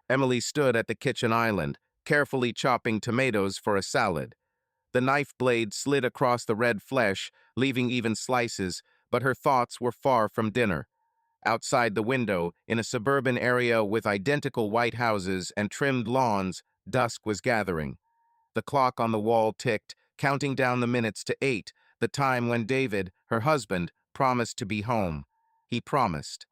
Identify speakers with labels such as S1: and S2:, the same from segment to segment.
S1: Emily stood at the kitchen island, carefully chopping tomatoes for a salad. The knife blade slid across the red flesh, leaving even slices, but her thoughts were far from dinner. Outside the window, in a suburban area with identical white houses and trimmed lawns, dusk was gathering. The clock on the wall ticked, counting down the minutes to 8, the time when David, her husband, promised to be home. He promised.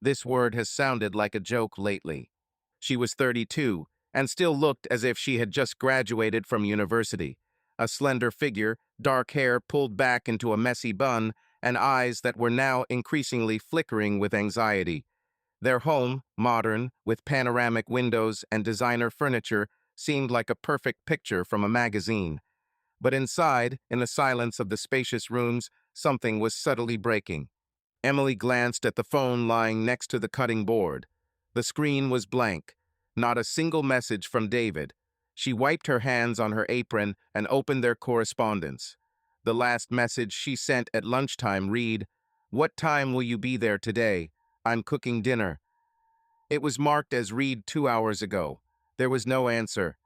S1: This word has sounded like a joke lately. She was 32, and still looked as if she had just graduated from university. A slender figure, dark hair pulled back into a messy bun, and eyes that were now increasingly flickering with anxiety. Their home, modern, with panoramic windows and designer furniture, seemed like a perfect picture from a magazine. But inside, in the silence of the spacious rooms, something was subtly breaking. Emily glanced at the phone lying next to the cutting board. The screen was blank. Not a single message from David. She wiped her hands on her apron and opened their correspondence. The last message she sent at lunchtime read, "What time will you be there today? I'm cooking dinner." It was marked as read 2 hours ago. There was no answer.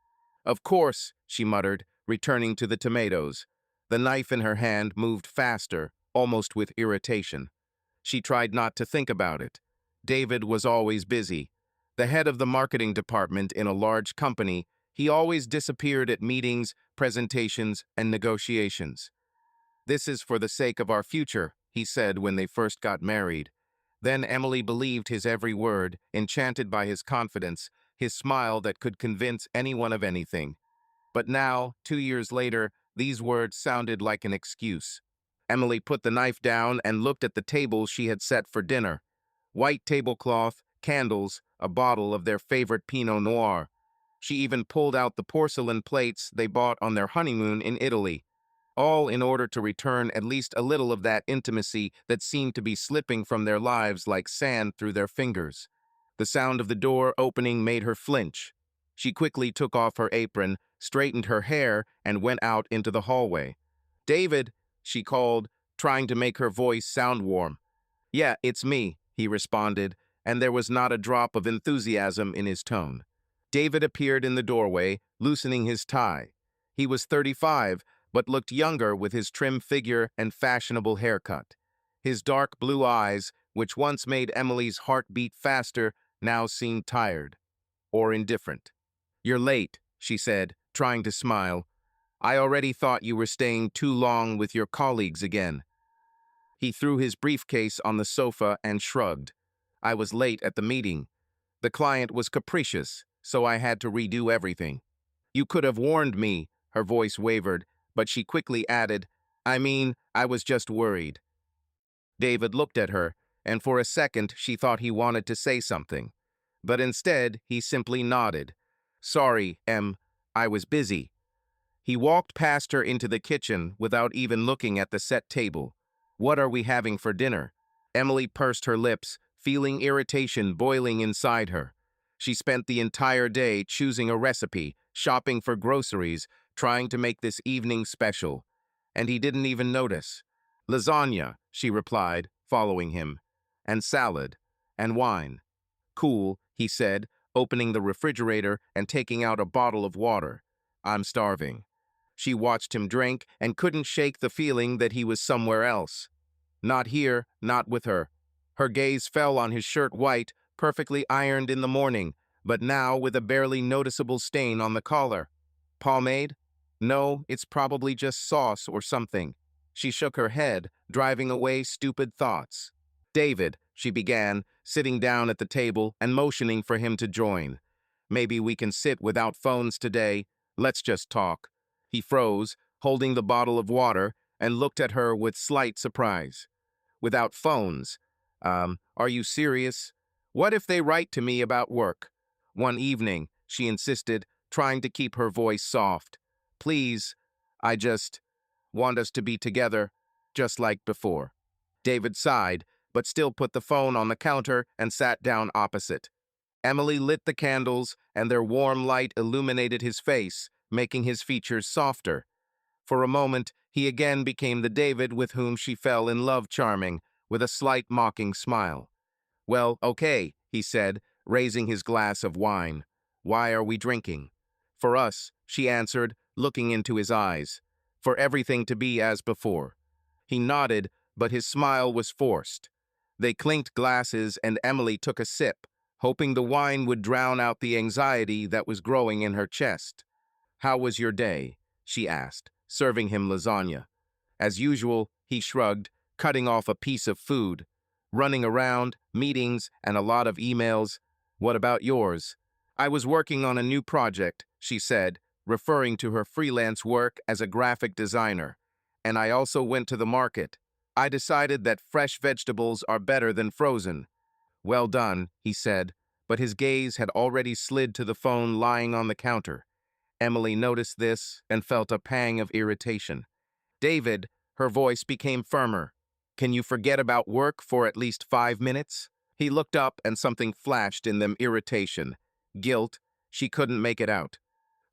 S1: "Of course," she muttered, returning to the tomatoes. The knife in her hand moved faster, almost with irritation. She tried not to think about it. David was always busy. The head of the marketing department in a large company, he always disappeared at meetings, presentations, and negotiations. "This is for the sake of our future," he said when they first got married. Then Emily believed his every word, enchanted by his confidence, his smile that could convince anyone of anything. But now, 2 years later, these words sounded like an excuse. Emily put the knife down and looked at the table she had set for dinner. White tablecloth, candles, a bottle of their favorite Pinot Noir. She even pulled out the porcelain plates they bought on their honeymoon in Italy, all in order to return at least a little of that intimacy that seemed to be slipping from their lives like sand through their fingers. The sound of the door opening made her flinch. She quickly took off her apron, straightened her hair, and went out into the hallway. "David," she called, trying to make her voice sound warm. "Yeah, it's me," he responded, and there was not a drop of enthusiasm in his tone. David appeared in the doorway, loosening his tie. He was 35, but looked younger with his trim figure and fashionable haircut. His dark blue eyes, which once made Emily's heart beat faster, now seemed tired or indifferent. "You're late," she said, trying to smile. "I already thought you were staying too long with your colleagues again." He threw his briefcase on the sofa and shrugged. "I was late at the meeting. The client was capricious, so I had to redo everything." "You could have warned me," her voice wavered, but she quickly added, I was just worried." David looked at her, and for a second she thought he wanted to say something. But instead, he simply nodded. "Sorry, I was busy." He walked past her into the kitchen without even looking at the set table. "What are we having for dinner?" Emily pursed her lips, feeling irritation boiling inside her. She spent the entire day choosing a recipe, shopping for groceries, trying to make this evening special. And he didn't even notice. "Lasagna," she replied, following him. "And salad. And wine." "Cool," he said, opening the refrigerator and taking out a bottle of water. "I'm starving." She watched him drink and couldn't shake the feeling that he was somewhere else. Not here, not with her. Her gaze fell on his shirt white, perfectly ironed in the morning, but now with a barely noticeable stain on the collar. "Pomade? No, it's probably just sauce or something." She shook her head, driving away stupid thoughts. "David," she began, sitting down at the table and motioning for him to join. "Maybe we can sit without phones today. Let's just talk." He froze, holding the bottle of water, and looked at her with slight surprise. "Without phones? Are you serious? What if they write to me about work?" "One evening," she insisted, trying to keep her voice soft. "Please, I just want us to be together, just like before." David sighed, but still put the phone on the counter and sat down opposite. Emily lit the candles, and their warm light illuminated his face, making his features softer. For a moment, he again became the David with whom she fell in love, charming, with a slight mocking smile. "Well, okay," he said, raising his glass of wine. Why are we drinking? For us, she answered, looking into his eyes. For everything to be as before. He nodded, but his smile was forced. They clinked glasses and Emily took a sip, hoping the wine would drown out the anxiety that was growing in her chest. "How was your day?" she asked, serving him lasagna. As usual, he shrugged, cutting off a piece of food. "Running around, meetings, and a lot of emails. What about yours?" "I was working on a new project," she said, referring to her freelance work as a graphic designer. "And I also went to the market. I decided that fresh vegetables are better than frozen." "Well done," he said, but his gaze had already slid to the phone lying on the counter. Emily noticed this and felt a pang of irritation. "David," her voice became firmer. "Can you forget about work for at least 5 minutes?" He looked up and something flashed in them: irritation. Guilt. She couldn't make it out.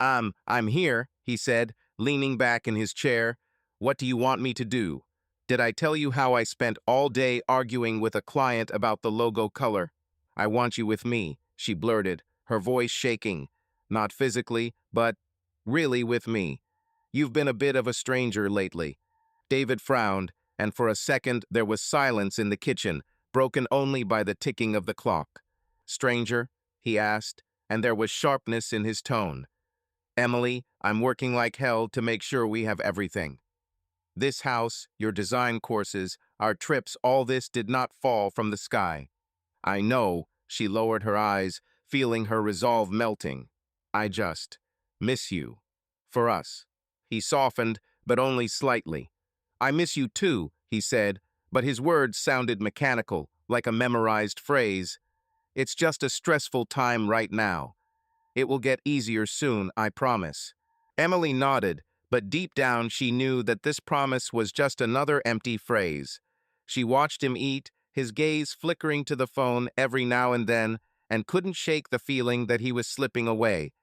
S1: I'm here," he said, leaning back in his chair. "What do you want me to do? Did I tell you how I spent all day arguing with a client about the logo color?" "I want you with me," she blurted, her voice shaking. "Not physically, but really with me. You've been a bit of a stranger lately." David frowned, and for a second there was silence in the kitchen, broken only by the ticking of the clock. "Stranger?" he asked, and there was sharpness in his tone. "Emily, I'm working like hell to make sure we have everything. This house, your design courses, our trips, all this did not fall from the sky." "I know," she lowered her eyes, feeling her resolve melting. "I just miss you. For us." He softened, but only slightly. "I miss you too," he said, but his words sounded mechanical, like a memorized phrase. "It's just a stressful time right now. It will get easier soon, I promise." Emily nodded, but deep down she knew that this promise was just another empty phrase. She watched him eat, his gaze flickering to the phone every now and then, and couldn't shake the feeling that he was slipping away,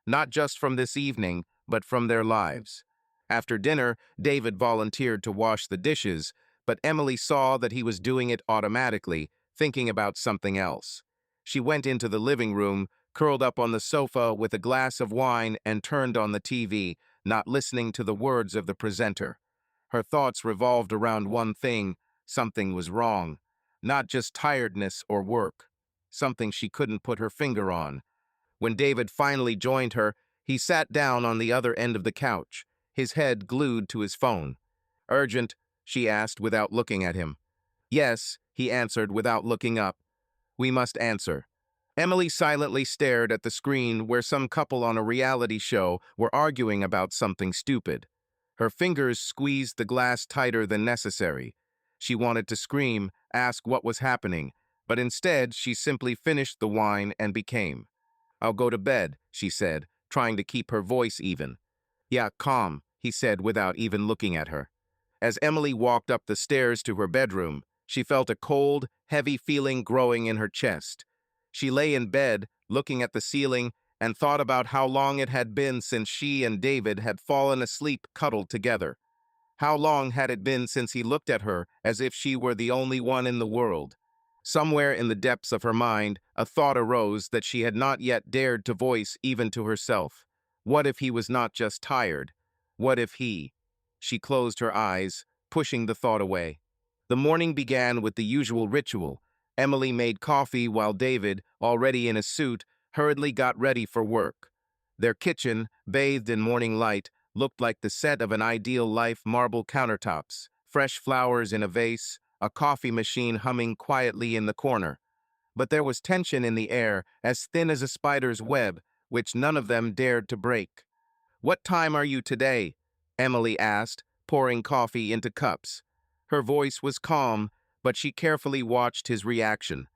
S1: not just from this evening, but from their lives. After dinner, David volunteered to wash the dishes, but Emily saw that he was doing it automatically, thinking about something else. She went into the living room, curled up on the sofa with a glass of wine, and turned on the TV, not listening to the words of the presenter. Her thoughts revolved around one thing: something was wrong. Not just tiredness or work. Something she couldn't put her finger on. When David finally joined her, he sat down on the other end of the couch, his head glued to his phone. "Urgent?" she asked without looking at him. "Yes," he answered without looking up. "We must answer." Emily silently stared at the screen where some couple on a reality show were arguing about something stupid. Her fingers squeezed the glass tighter than necessary. She wanted to scream, ask what was happening, but instead she simply finished the wine and became. "I'll go to bed," she said, trying to keep her voice even. "Yeah, calm," he said without even looking at her. As Emily walked up the stairs to her bedroom, she felt a cold, heavy feeling growing in her chest. She lay in bed, looking at the ceiling, and thought about how long it had been since she and David had fallen asleep cuddled together. How long had it been since he looked at her as if she were the only one in the world? Somewhere in the depths of her mind, a thought arose that she had not yet dared to voice even to herself. What if he was not just tired? What if he? She closed her eyes, pushing the thought away. The morning began with the usual ritual. Emily made coffee while David, already in a suit, hurriedly got ready for work. Their kitchen, bathed in morning light, looked like the set of an ideal life: marble countertops, fresh flowers in a vase, a coffee machine humming quietly in the corner. But there was tension in the air, as thin as a spider's web, which none of them dared to break. "What time are you today?" Emily asked, pouring coffee into cups. Her voice was calm, but she carefully watched his reaction.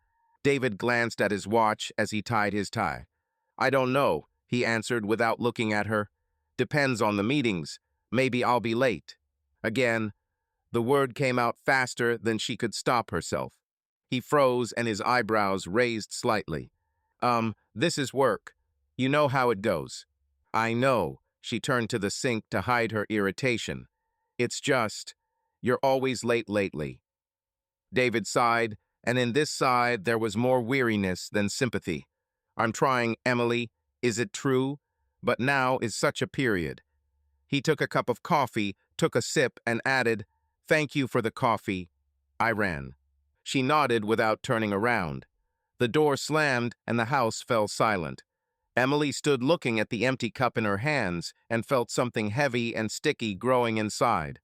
S1: David glanced at his watch as he tied his tie. "I don't know," he answered without looking at her. "Depends on the meetings. Maybe I'll be late." Again, the word came out faster than she could stop herself. He froze and his eyebrows raised slightly. This is work. You know how it goes." "I know." She turned to the sink to hide her irritation. "It's just, you're always late lately." David sighed, and in this sigh there was more weariness than sympathy. "I'm trying, Emily. Is it true? But now is such a period. He took a cup of coffee, took a sip, and added, "Thank you for the coffee." I ran. She nodded without turning around. The door slammed, and the house fell silent. Emily stood looking at the empty cup in her hands and felt something heavy and sticky growing inside.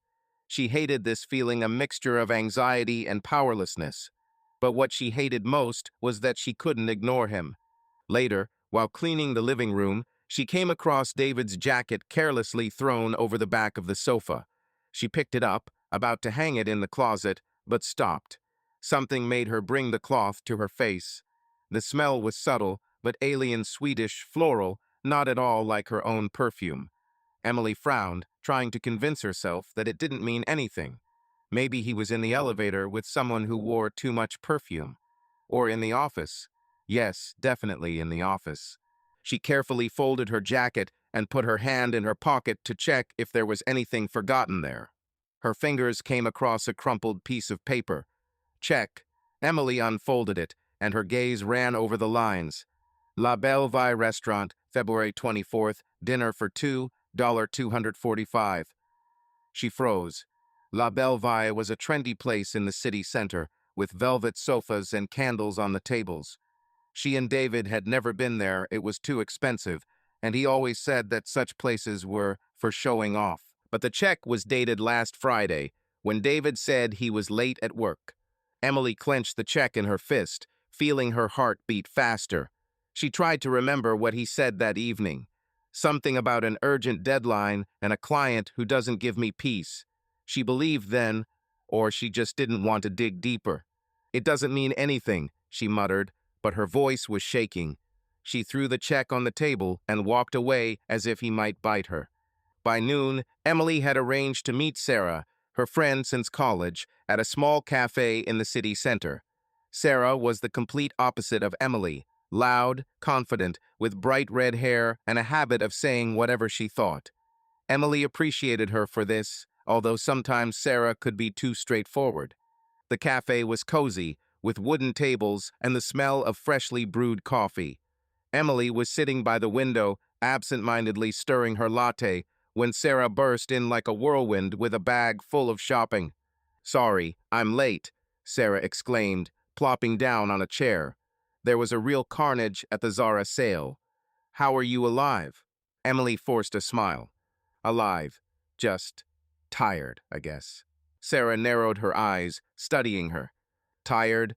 S1: She hated this feeling, a mixture of anxiety and powerlessness. But what she hated most was that she couldn't ignore him. Later, while cleaning the living room, she came across David's jacket carelessly thrown over the back of the sofa. She picked it up, about to hang it in the closet, but stopped. Something made her bring the cloth to her face. The smell was subtle, but alien, Swedish, floral, not at all like her own perfume. Emily frowned, trying to convince herself that it didn't mean anything. Maybe he was in the elevator with someone who wore too much perfume. Or in the office. Yes, definitely in the office. She carefully folded her jacket and put her hand in her pocket to check if there was anything forgotten there. Her fingers came across a crumpled piece of paper. Check. Emily unfolded it, and her gaze ran over the lines. La Belle Vie Restaurant, February 24th, dinner for two, $245. She froze. La Belle Vie was a trendy place in the city center, with velvet sofas and candles on the tables. She and David had never been there, it was too expensive, and he always said that such places were for showing off. But the check was dated last Friday, when David said he was late at work. Emily clenched the check in her fist, feeling her heart beat faster. She tried to remember what he said that evening. Something about an urgent deadline and a client who doesn't give me peace. She believed then, or she just didn't want to dig deeper. It doesn't mean anything, she muttered, but her voice was shaking. She threw the check on the table and walked away as if he might bite her. By noon, Emily had arranged to meet Sarah, her friend since college, at a small cafe in the city center. Sarah was the complete opposite of Emily, loud, confident, with bright red hair and a habit of saying whatever she thought. Emily appreciated her for this, although sometimes Sarah could be too straightforward. The cafe was cozy, with wooden tables and the smell of freshly brewed coffee. Emily was sitting by the window, absent-mindedly stirring her latte, when Sarah burst in like a whirlwind with a bag full of shopping. "Sorry, I'm late," Sarah exclaimed, plopping down on a chair. There was a real carnage at the Zara sale. "How are you alive?" Emily forced a smile. "Alive. Just tired, I guess." Sarah narrowed her eyes, studying her. "Tired?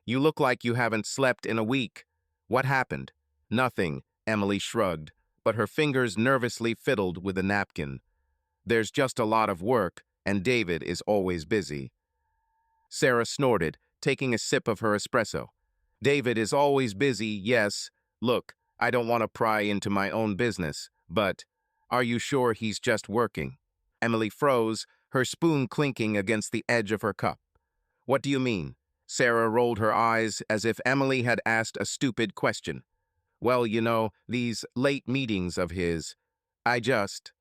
S1: You look like you haven't slept in a week. What happened?" "Nothing," Emily shrugged, but her fingers nervously fiddled with a napkin. "There's just a lot of work, and David is always busy." Sarah snorted, taking a sip of her espresso. "David is always busy, yes. Look, I don't want to pry into my own business, but are you sure he's just working?" Emily froze, her spoon clinking against the edge of her cup. "What do you mean?" Sarah rolled her eyes as if Emily had asked a stupid question. "Well, you know, these late meetings of his. I just—"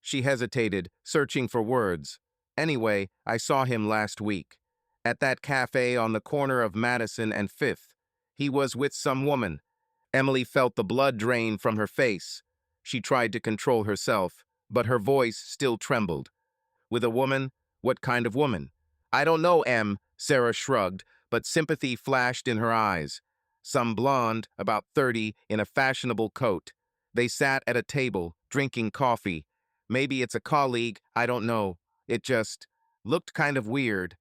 S1: She hesitated, searching for words. "Anyway, I saw him last week. At that cafe on the corner of Madison and Fifth. He was with some woman." Emily felt the blood drain from her face. She tried to control herself, but her voice still trembled. "With a woman? What kind of woman?" "I don't know, Em," Sarah shrugged, but sympathy flashed in her eyes. "Some blonde, about 30, in a fashionable coat. They sat at a table, drinking coffee. Maybe it's a colleague, I don't know. It just looked kind of weird."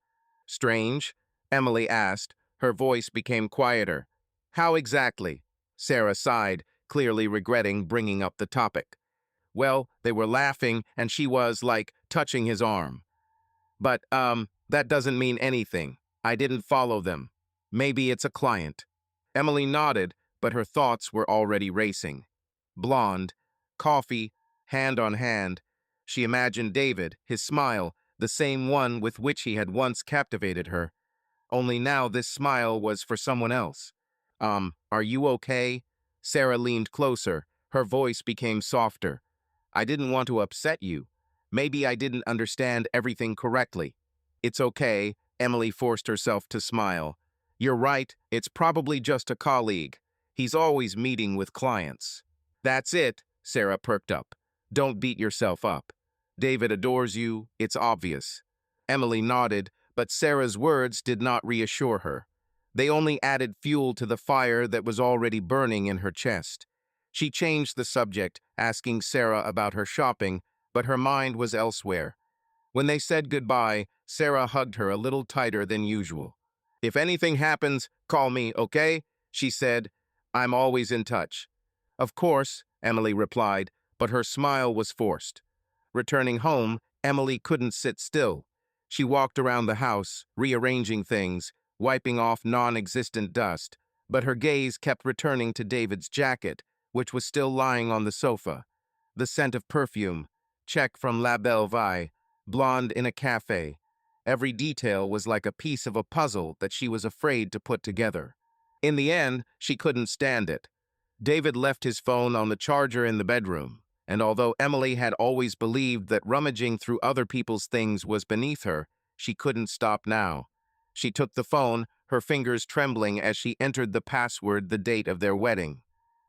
S1: "Strange?" Emily asked. Her voice became quieter. "How exactly?" Sarah sighed, clearly regretting bringing up the topic. "Well, they were laughing, and she was, like, touching his arm. But, that doesn't mean anything. I didn't follow them. Maybe it's a client." Emily nodded, but her thoughts were already racing. Blonde, coffee, hand on hand. She imagined David, his smile, the same one with which he had once captivated her. Only now this smile was for someone else. Are you okay?" Sarah leaned closer. Her voice became softer. "I didn't want to upset you. Maybe I didn't understand everything correctly." "It's okay," Emily forced herself to smile. "You're right, it's probably just a colleague. He's always meeting with clients. That's it, Sarah perked up. Don't beat yourself up. David adores you, it's obvious. Emily nodded, but Sarah's words did not reassure her. They only added fuel to the fire that was already burning in her chest. She changed the subject, asking Sarah about her shopping, but her mind was elsewhere. When they said goodbye, Sarah hugged her a little tighter than usual. "If anything happens, call me, okay?" she said. "I'm always in touch." "Of course," Emily replied, but her smile was forced. Returning home, Emily couldn't sit still. She walked around the house, rearranging things, wiping off non-existent dust, but her gaze kept returning to David's jacket, which was still lying on the sofa. The scent of perfume, check from La Belle Vie, blonde in a cafe. Every detail was like a piece of a puzzle that she was afraid to put together. In the end, she couldn't stand it. David left his phone on the charger in the bedroom, and although Emily had always believed that rummaging through other people's things was beneath her, she couldn't stop now. She took the phone, her fingers trembling as she entered the password, the date of their wedding.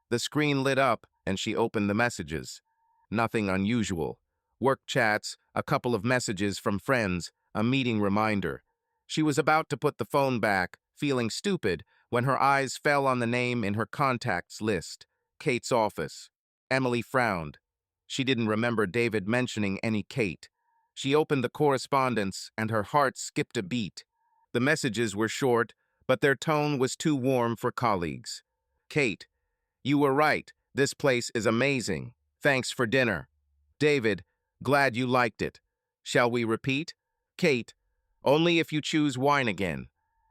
S1: The screen lit up, and she opened the messages. Nothing unusual. Work chats, a couple of messages from friends, a meeting reminder. She was about to put the phone back, feeling stupid, when her eyes fell on the name in her contacts list, Kate's office. Emily frowned. She didn't remember David mentioning any Kate. She opened the correspondence, and her heart skipped a beat. The messages were short, but their tone was too warm for colleagues. "Kate, you were right. This place is amazing. Thanks for dinner. David, glad you liked it. Shall we repeat? Kate, only if you choose wine again."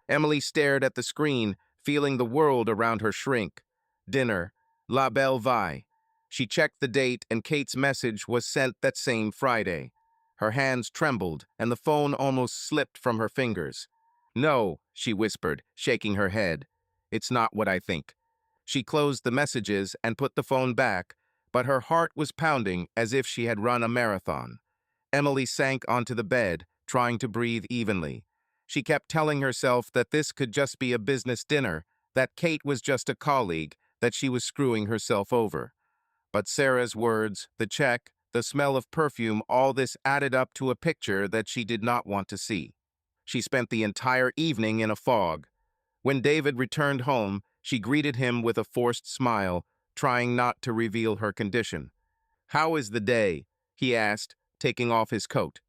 S1: Emily stared at the screen, feeling the world around her shrink. Dinner, La Belle Vie. She checked the date, and Kate's message was sent that same Friday. Her hands trembled, and the phone almost slipped from her fingers. "No," she whispered, shaking her head. "It's not what I think." She closed the messages and put the phone back, but her heart was pounding as if she had run a marathon. Emily sank onto the bed, trying to breathe evenly. She kept telling herself that this could just be a business dinner, that Kate was just a colleague, that she was screwing herself over. But Sarah's words, the check, the smell of perfume, all this added up to a picture that she did not want to see. She spent the entire evening in a fog. When David returned home, she greeted him with a forced smile, trying not to reveal her condition. "How is the day?" he asked, taking off his coat.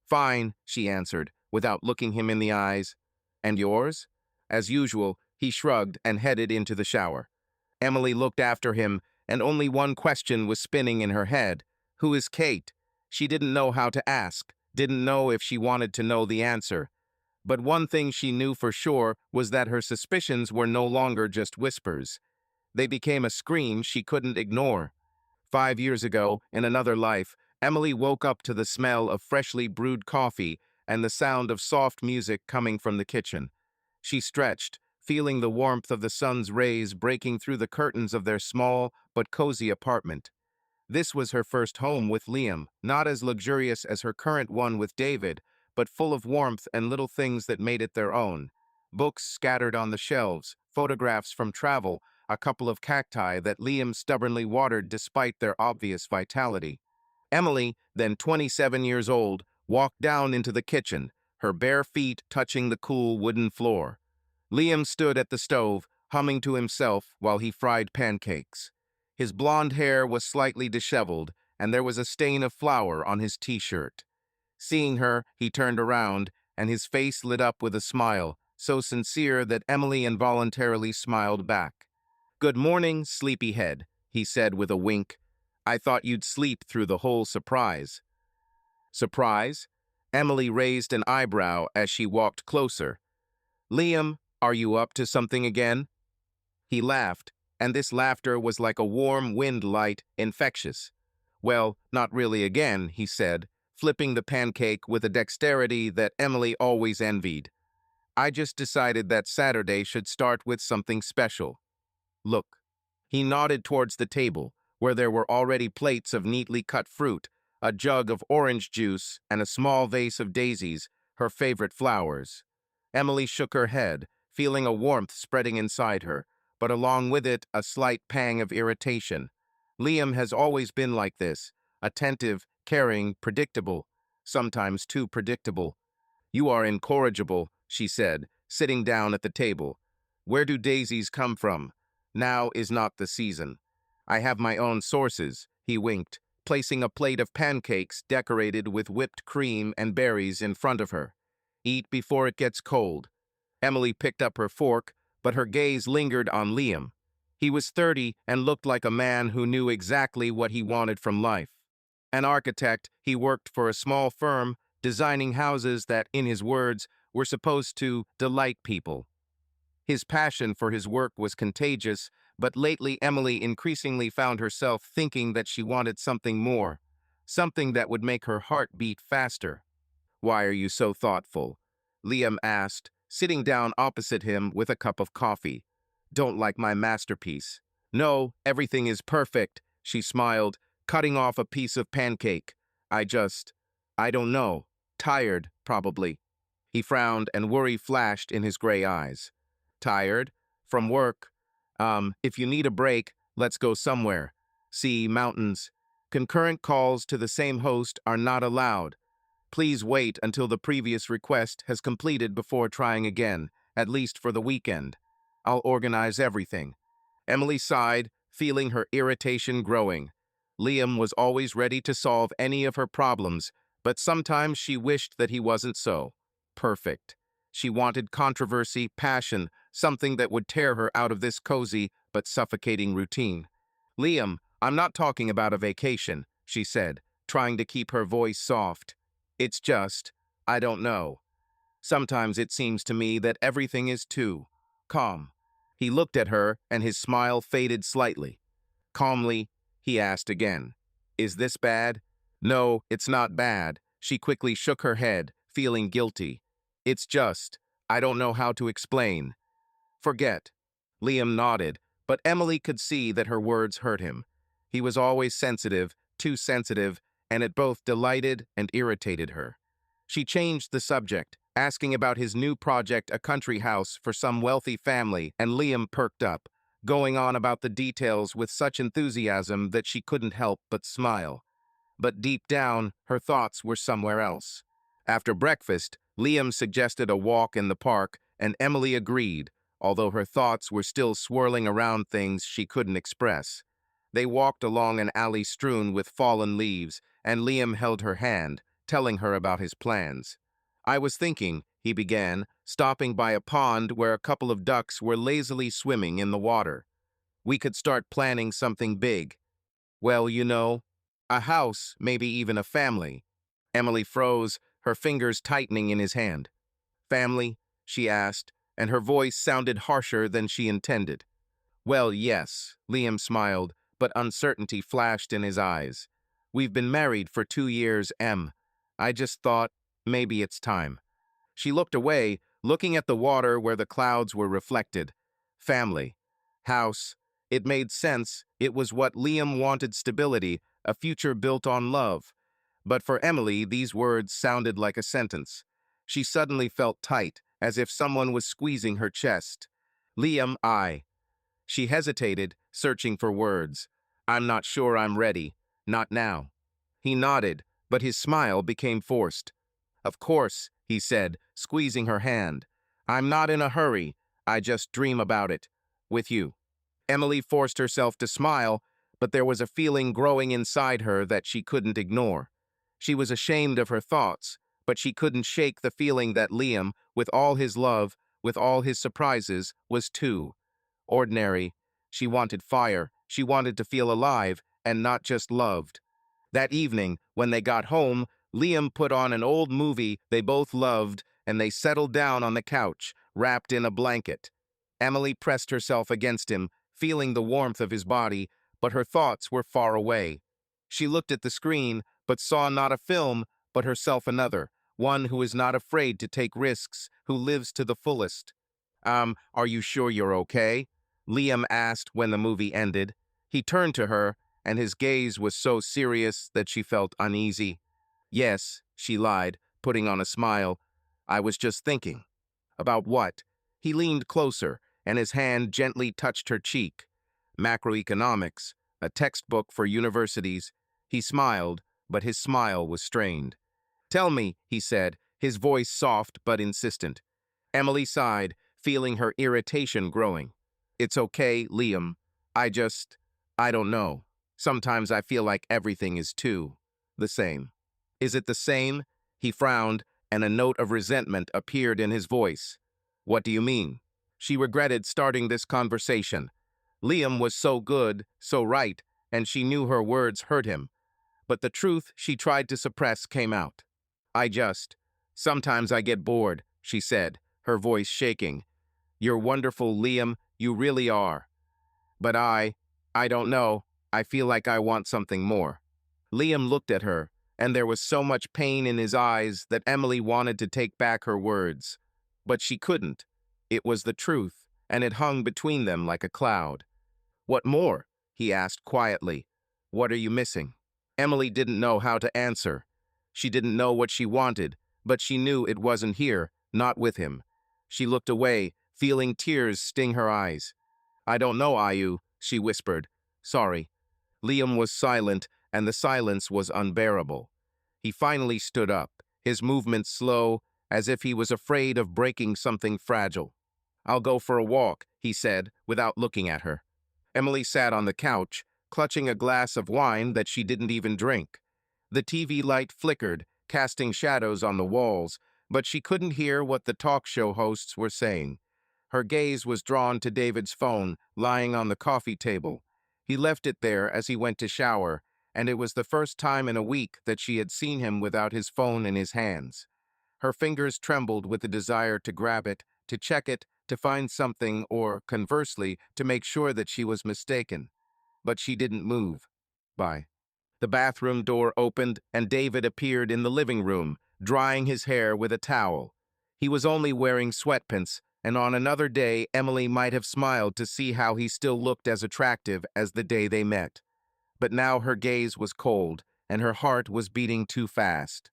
S1: "Fine," she answered, without looking him in the eyes. "And yours?" As usual, he shrugged and headed into the shower. Emily looked after him, and only one question was spinning in her head. Who is Kate? She didn't know how to ask, didn't know if she wanted to know the answer. But one thing she knew for sure was that her suspicions were no longer just whispers. They became a scream she couldn't ignore. 5 years ago, in another life, Emily woke up to the smell of freshly brewed coffee and the sound of soft music coming from the kitchen. She stretched, feeling the warmth of the sun's rays breaking through the curtains of their small but cozy apartment. This was her first home with Liam, not as luxurious as her current one with David, but full of warmth and little things that made it their own. Books scattered on the shelves, photographs from travel, a couple of cacti that Liam stubbornly watered despite their obvious vitality. Emily, then 27 years old, walked down into the kitchen, her bare feet touching the cool wooden floor. Liam stood at the stove, humming to himself while he fried pancakes. His blonde hair was slightly disheveled, and there was a stain of flour on his t-shirt. Seeing her, he turned around, and his face lit up with a smile, so sincere that Emily involuntarily smiled back. "Good morning, sleepyhead," he said with a wink. "I thought you'd sleep through the whole surprise." "Surprise?" Emily raised an eyebrow as she walked closer. "Liam, are you up to something again?" He laughed, and this laughter was like a warm wind light, infectious. "Well, not really again," he said, flipping the pancake with a dexterity that Emily always envied. "I just decided that Saturday should start with something special. Look." He nodded towards the table, where there were already plates of neatly cut fruit, a jug of orange juice, and a small vase of daisies, her favorite flowers. Emily shook her head, feeling a warmth spreading inside her, but along with it, a slight pang of irritation. Liam has always been like this, attentive, caring, predictable, sometimes too predictable. You are incorrigible, she said, sitting down at the table. Where do daisies come from? Now is not the season. I have my own sources, he winked, placing a plate of pancakes decorated with whipped cream and berries in front of her. Eat before it gets cold. Emily picked up her fork, but her gaze lingered on Liam. He was 30 and looked like a man who knew exactly what he wanted from life. An architect, he worked for a small firm, designing houses that, in his words, were supposed to delight people. His passion for his work was contagious, but lately Emily increasingly found herself thinking that she wanted something more, something that would make her heart beat faster. "Why are you so thoughtful?" Liam asked, sitting down opposite him with a cup of coffee. "Don't like my masterpiece." "No, everything is perfect," she smiled, cutting off a piece of pancake. I don't know. Tired, probably." He frowned and worry flashed in his gray eyes. "Tired? From work? If you need a break, let's go somewhere. Sea, mountains. Concurrent calls to the same host are not allowed. Please wait until the previous request has completed before trying again, at least for the weekend. I'll organize everything." Emily sighed, feeling her irritation growing. Liam was always ready to solve any of her problems, but sometimes she wished that he wasn't so perfect. She wanted controversy, passion, something that would tear her out of this cozy but suffocating routine. "Liam, I'm not talking about a vacation," she said, trying to keep her voice soft. "It's just, I don't know. Sometimes it seems to me that everything is too calm." He looked at her, and his smile faded slightly. Calmly, he asked again, "Is this bad?" "No, it's not bad." She quickly shook her head, feeling guilty. "It's just, I don't know how to explain." "Forget." Liam nodded, but Emily could see that her words hurt him. He was always sensitive, too sensitive, and it both delighted and irritated her. She changed the subject, asking about his new project, a country house for some wealthy family, and Liam perked up, going on about the details with such enthusiasm that she couldn't help but smile. But deep down, her thoughts were somewhere else. After breakfast, Liam suggested a walk in the park, and Emily agreed, although her thoughts were still swirling around things she couldn't express. They walked along an alley strewn with fallen leaves, and Liam held her hand, telling her about his plans. "I was thinking," he began, stopping by a pond where a couple of ducks were lazily swimming in the water. "We could start planning something big. Well, you know, a house, maybe even a family." Emily froze, her fingers tightening in his hand. "Family?" she asked, and her voice sounded harsher than she intended. "Well, yes," Liam smiled, but uncertainty flashed in his eyes. "We've been married for 2 years, Em. I just thought, maybe it's time." She looked away, looking at the water where the clouds were reflected. Family. House. It made sense. It was what Liam wanted: stability, a future built on love. But for Emily, these words sounded like a sentence. She suddenly felt tight, as if someone was squeezing her chest. "Liam, She hesitated, searching for words. "I'm not sure I'm ready. Not now." He nodded, but his smile became forced. "Of course," he said, squeezing her hand. "I'm not in a hurry. I just dream about it. With you." Emily forced herself to smile, but there was a feeling growing inside her that she couldn't ignore. She was ashamed of her thoughts, but she couldn't shake the feeling that Liam, with all his love, with all his surprises, was too ordinary. She wanted fire. She wanted to feel alive, and not just loved. That evening, when they got home, Liam put on an old movie they both loved, and they settled down on the couch, wrapped in a blanket. Emily pressed herself against him, feeling the warmth of his body, but her thoughts were far away. She looked at the screen, but saw not a film, but herself another, one who is not afraid to take risks, who lives to the fullest. Are you sure you're okay?" Liam asked when the movie ended. He turned to her, and his gaze was so serious that she felt uneasy. "Yes," she lied, putting on a smile. "I was just thinking." "About what?" He leaned closer, and his hand gently touched her cheek. Macroeconomics, a textbook for universities. He smiled, but his smile was strained. "Tell me," he said, his voice soft but insistent. Emily sighed, feeling her irritation growing. "It's okay, Liam. I don't know. Sometimes I feel like everything is too the same." "Is it the same?" He frowned, and a note of resentment appeared in his voice. "What do you mean?" She regretted starting this conversation. Liam was so good, so right, and she knew her words hurt him. But the truth she tried to suppress came out. Sometimes I get bored," she said, her voice shaking. "You're wonderful, Liam, you really are. But I don't know, I feel like I want something more." Liam looked at her, and there was so much pain in his eyes that Emily wanted to take back her words. But she couldn't. It was the truth, and it hung between them like a cloud. "What more?" he asked quietly. "What are you missing?" Emily didn't know how to answer. She didn't know what she wanted, but she knew it wasn't here, not with him. She looked away, feeling tears sting her eyes. "I don't know, Ayu," she whispered. "Sorry." Liam was silent, and the silence was unbearable. He finally stood up, his movements slow, as if he was afraid of breaking something fragile. "I'll go for a walk," he said, without looking at her. Emily sat on the couch, clutching a glass of wine that she didn't even drink. The TV light flickered, casting shadows on the walls, but she couldn't hear what the talk show hosts were saying. Her gaze was drawn to David's phone, lying on the coffee table. He left it there as he went to shower, and it was the first time in a week that she had seen him without his phone in his hands. Her fingers trembled with the desire to grab it, to check it, to find something, or, conversely, to make sure that she was mistaken. But she didn't move. Bye. The bathroom door opened, and David appeared in the living room, drying his hair with a towel. He was only wearing sweatpants, and on another day Emily might have smiled to see how he still looked as attractive as the day they met. But now her gaze was cold, and her heart was beating too fast.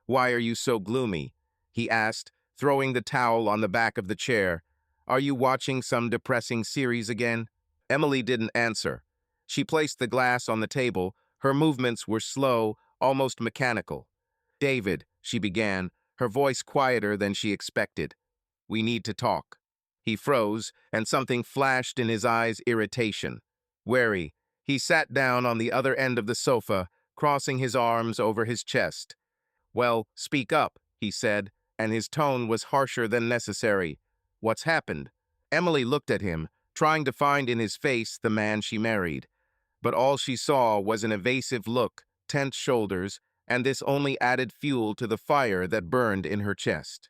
S1: "Why are you so gloomy?" he asked, throwing the towel on the back of the chair. "Are you watching some depressing series again?" Emily didn't answer. She placed the glass on the table. Her movements were slow, almost mechanical. "David," she began, her voice quieter than she expected. "We need to talk." He froze, and something flashed in his eyes: irritation. Wary, he sat down on the other end of the sofa, crossing his arms over his chest. "Well, speak up," he said, and his tone was harsher than necessary. "What's happened?" Emily looked at him, trying to find in his face the man she married. But all she saw was an evasive look, tense shoulders, and this only added fuel to the fire that burned in her chest.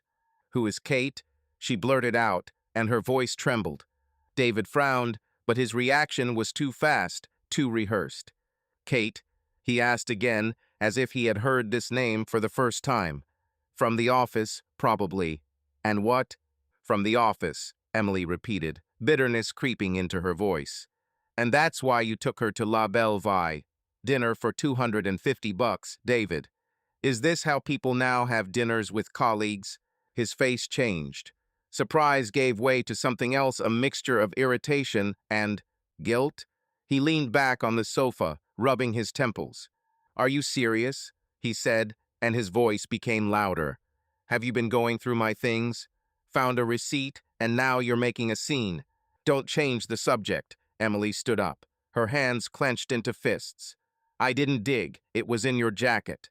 S1: "Who is Kate?" she blurted out, and her voice trembled. David frowned, but his reaction was too fast, too rehearsed. "Kate?" he asked again, as if he had heard this name for the first time. "From the office, probably." "And what?" "From the office," Emily repeated, bitterness creeping into her voice. "And that's why you took her to La Belle Vie. Dinner for $250, David. Is this how people now have dinners with colleagues?" His face changed. Surprise gave way to something else, a mixture of irritation and guilt. He leaned back on the sofa, rubbing his temples. "Are you serious?" he said, and his voice became louder. "Have you been going through my things? Found a receipt, and now you're making a scene." "Don't change the subject." Emily stood up, her hands clenched into fists. "I didn't dig. It was in your jacket.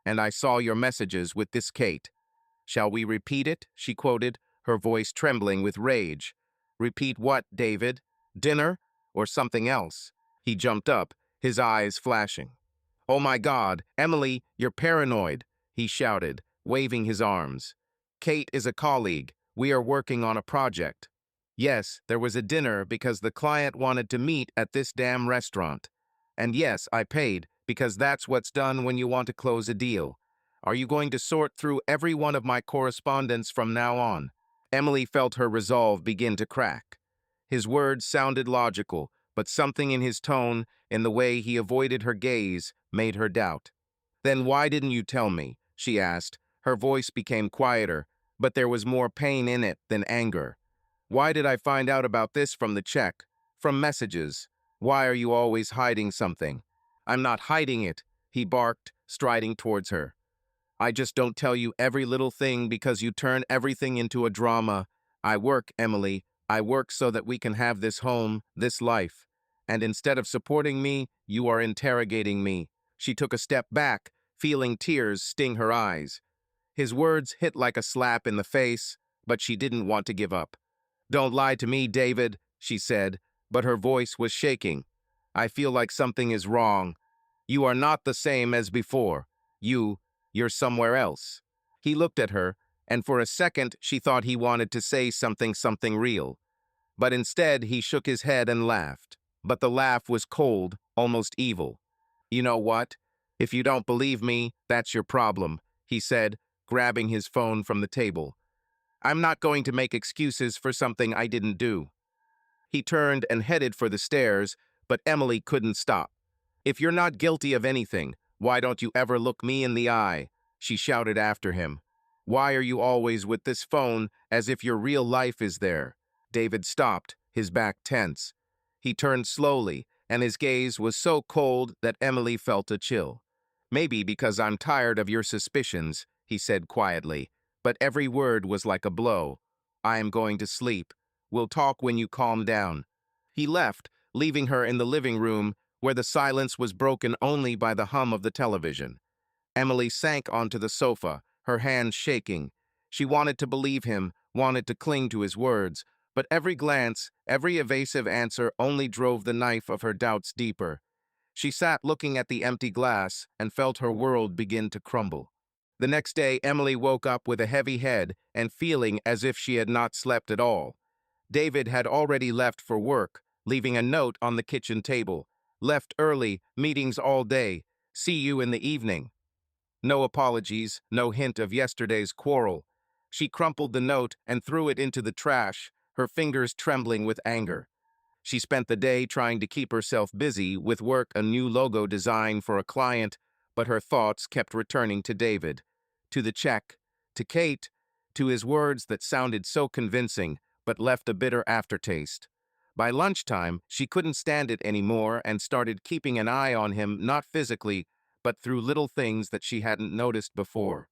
S1: And I saw your messages with this Kate." "Shall we repeat it?" she quoted, her voice trembling with rage. "Repeat what, David? Dinner? Or something else?" He jumped up, his eyes flashing. "Oh my God, Emily, you're paranoid," he shouted, waving his arms. "Kate is a colleague. We are working on a project. Yes, there was a dinner because the client wanted to meet at this damn restaurant. And yes, I paid, because that's what's done when you want to close a deal. Are you going to sort through every one of my correspondence from now on?" Emily felt her resolve begin to crack. His words sounded logical, but something in his tone, in the way he avoided her gaze, made her doubt. "Then why didn't you tell me?" she asked. Her voice became quieter, but there was more pain in it than anger. Why did I find out about this from the check? From messages. Why are you always hiding something? I'm not hiding it, he barked, striding towards her. I just don't tell you every little thing because you turn everything into a drama. I work, Emily. I work so that we can have this home, this life. And instead of supporting me, you are interrogating me. She took a step back, feeling tears sting her eyes. His words hit like a slap in the face, but she didn't want to give up. Don't lie to me, David, she said, but her voice was shaking. I feel like something is wrong. You are not the same as before. You're somewhere else. He looked at her, and for a second she thought he wanted to say something real. But instead he shook his head and laughed. But the laugh was cold, almost evil. You know what? If you don't believe me, that's your problem, he said, grabbing his phone from the table. I'm not going to make excuses for something I didn't do. He turned and headed for the stairs, but Emily couldn't stop. If you're not guilty of anything, why don't you ever look me in the eye? She shouted after him. Why are you always with this phone as if your real life is there? David stopped, his back tense. He turned slowly, and his gaze was so cold that Emily felt a chill. Maybe because I'm tired of your suspicions, he said quietly, but every word was like a blow. I am going to sleep. We'll talk when you calm down. He left, leaving her in the living room where the silence was broken only by the hum of the television. Emily sank onto the sofa, her hands shaking. She wanted to believe him, wanted to cling to his words, but every glance, every evasive answer only drove the knife of her doubts deeper. She sat looking at the empty glass and felt her world begin to crumble. The next day, Emily woke up with a heavy head and feeling as if she had not slept at all. David had already left for work, leaving a note on the kitchen table. Left early, meetings all day. See you in the evening. No apologies, no hint of yesterday's quarrel. She crumpled the note and threw it into the trash, her fingers trembling with anger. She spent the day trying to keep herself busy with work, a new logo design for a client, but her thoughts kept returning to David, to the check, to Kate, to his words that sounded so convincing but left a bitter aftertaste. By lunchtime, she couldn't stand it anymore and started keeping an eye on him, not physically, but through little things that she hadn't noticed before.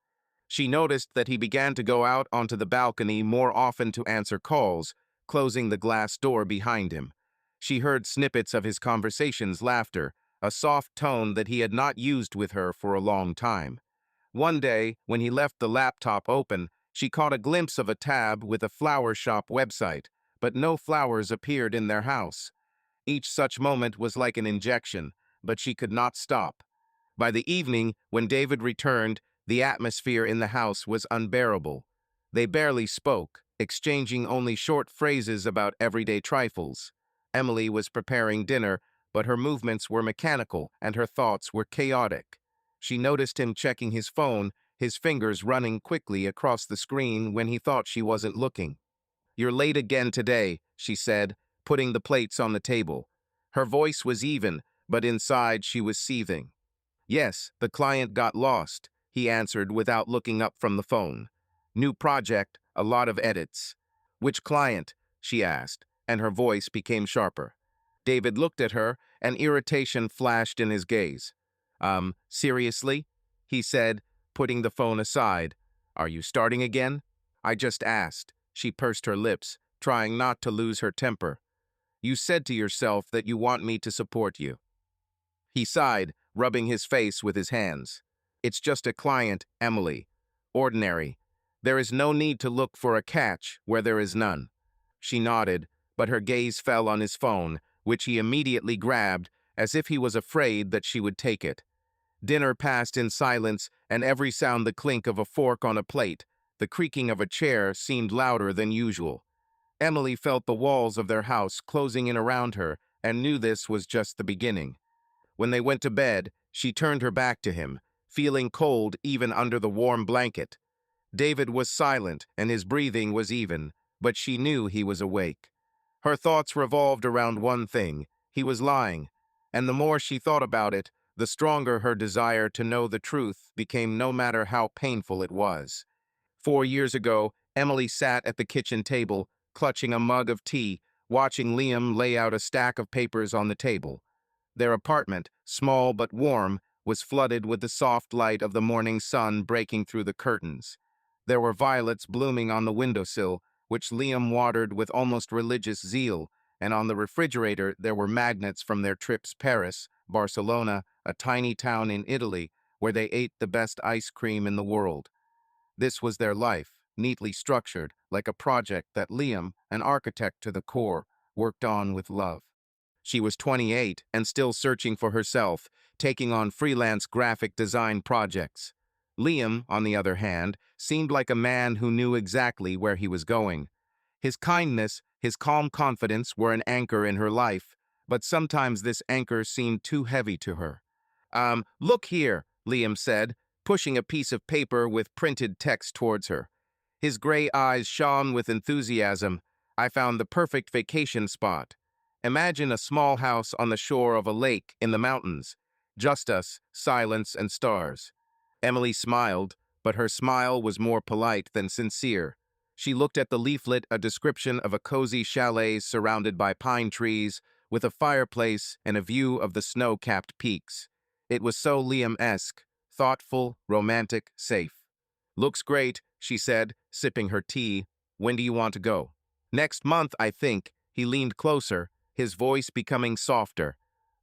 S1: She noticed that he began to go out onto the balcony more often to answer calls, closing the glass door behind him. She heard snippets of his conversations, laughter, a soft tone that he had not used with her for a long time. One day, when he left the laptop open, she caught a glimpse of a tab with a flower shop website, but no flowers appeared in their house. Each such moment was like an injection, but she could not stop. By the evening, when David returned, the atmosphere in the house was unbearable. They barely spoke, exchanging only short phrases about everyday trifles. Emily was preparing dinner, but her movements were mechanical and her thoughts were chaotic. She noticed him checking his phone, his fingers running quickly across the screen when he thought she wasn't looking. You're late again today, she said, putting the plates on the table. Her voice was even, but inside she was seething. Yes, the client got lost, he answered without looking up from the phone. New project, a lot of edits. Which client? She asked, and her voice became sharper. David looked at her, and irritation flashed in his gaze. Seriously? He said, putting the phone aside. Are you starting again? I just asked. She pursed her lips, trying not to lose her temper. You said to yourself that you want me to support you. He sighed, rubbing his face with his hands. It's just a client, Emily. Ordinary. There is no need to look for a catch where there is none. She nodded, but her gaze fell on his phone, which he immediately grabbed, as if he was afraid that she would take it. Dinner passed in silence, and every sound, the clink of a fork on a plate, the creaking of a chair, seemed louder than usual. Emily felt the walls of their house closing in around her and knew this was just the beginning. When they went to bed, she turned her back to him, feeling cold even under the warm blanket. David was silent and his breathing was even, but she knew he was awake. Her thoughts revolved around one thing: he was lying, and the more she thought about it, the stronger her desire to know the truth became, no matter how painful it was. 4 years ago, Emily sat at the kitchen table, clutching a mug of tea, watching Liam lay out a stack of papers on the table. Their apartment, small but warm, was flooded with the soft light of the morning sun breaking through the curtains. There were violets blooming on the windowsill, which Liam watered with almost religious zeal, and on the refrigerator there were magnets from their trips Paris, Barcelona, a tiny town in Italy, where they ate the best ice cream in the world. This was their life, neatly structured, like a project that Liam, an architect to the core, worked on with love. She was 28 and still searching for herself, taking on freelance graphic design projects. Liam, on the other hand, seemed like a man who knew exactly where he was going. His kindness, his calm confidence were an anchor in her life, but sometimes this anchor seemed too heavy to her. Look here, Liam said, pushing a piece of paper with printed text towards her. His gray eyes shone with enthusiasm. I found the perfect vacation spot. Imagine a small house on the shore of a lake in the mountains. Just us, silence, and stars. Emily smiled, but her smile was more polite than sincere. She looked at the leaflet, a description of a cozy chalet surrounded by pine trees, with a fireplace and a view of the snow-capped peaks. It was so Liam-esque, thoughtful, romantic, safe. Looks great, she said, sipping her tea. When do you want to go? Next month, I think. He leaned closer, his voice becoming softer.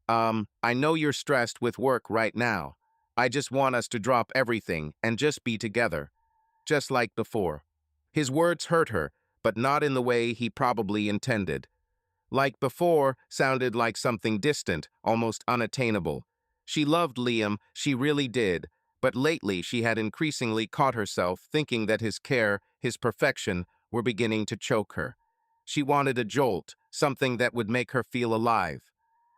S1: I know you're stressed with work right now. I just want us to drop everything and just be together. Just like before. His words hurt her, but not in the way he probably intended. Like before sounded like something distant, almost unattainable. She loved Liam, she really did, but lately she had increasingly caught herself thinking that his care, his perfection, were beginning to choke her. She wanted a jolt, something that would make her feel alive.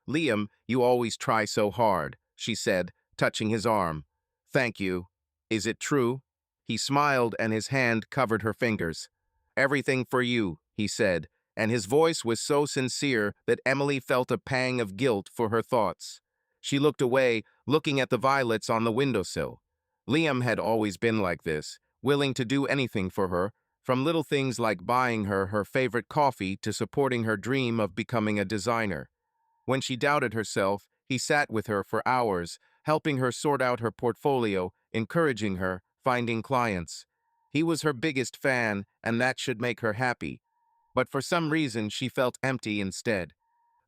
S1: Liam, you always try so hard, she said, touching his arm. Thank you. Is it true? He smiled and his hand covered her fingers. Everything for you, he said, and his voice was so sincere that Emily felt a pang of guilt for her thoughts. She looked away, looking at the violets on the windowsill. Liam had always been like this, willing to do anything for her, from little things like buying her her favorite coffee to supporting her dream of becoming a designer. When she doubted herself, he sat with her for hours, helping her sort out her portfolio, encouraging her, finding clients. He was her biggest fan, and that should make her happy. But for some reason, she felt empty instead.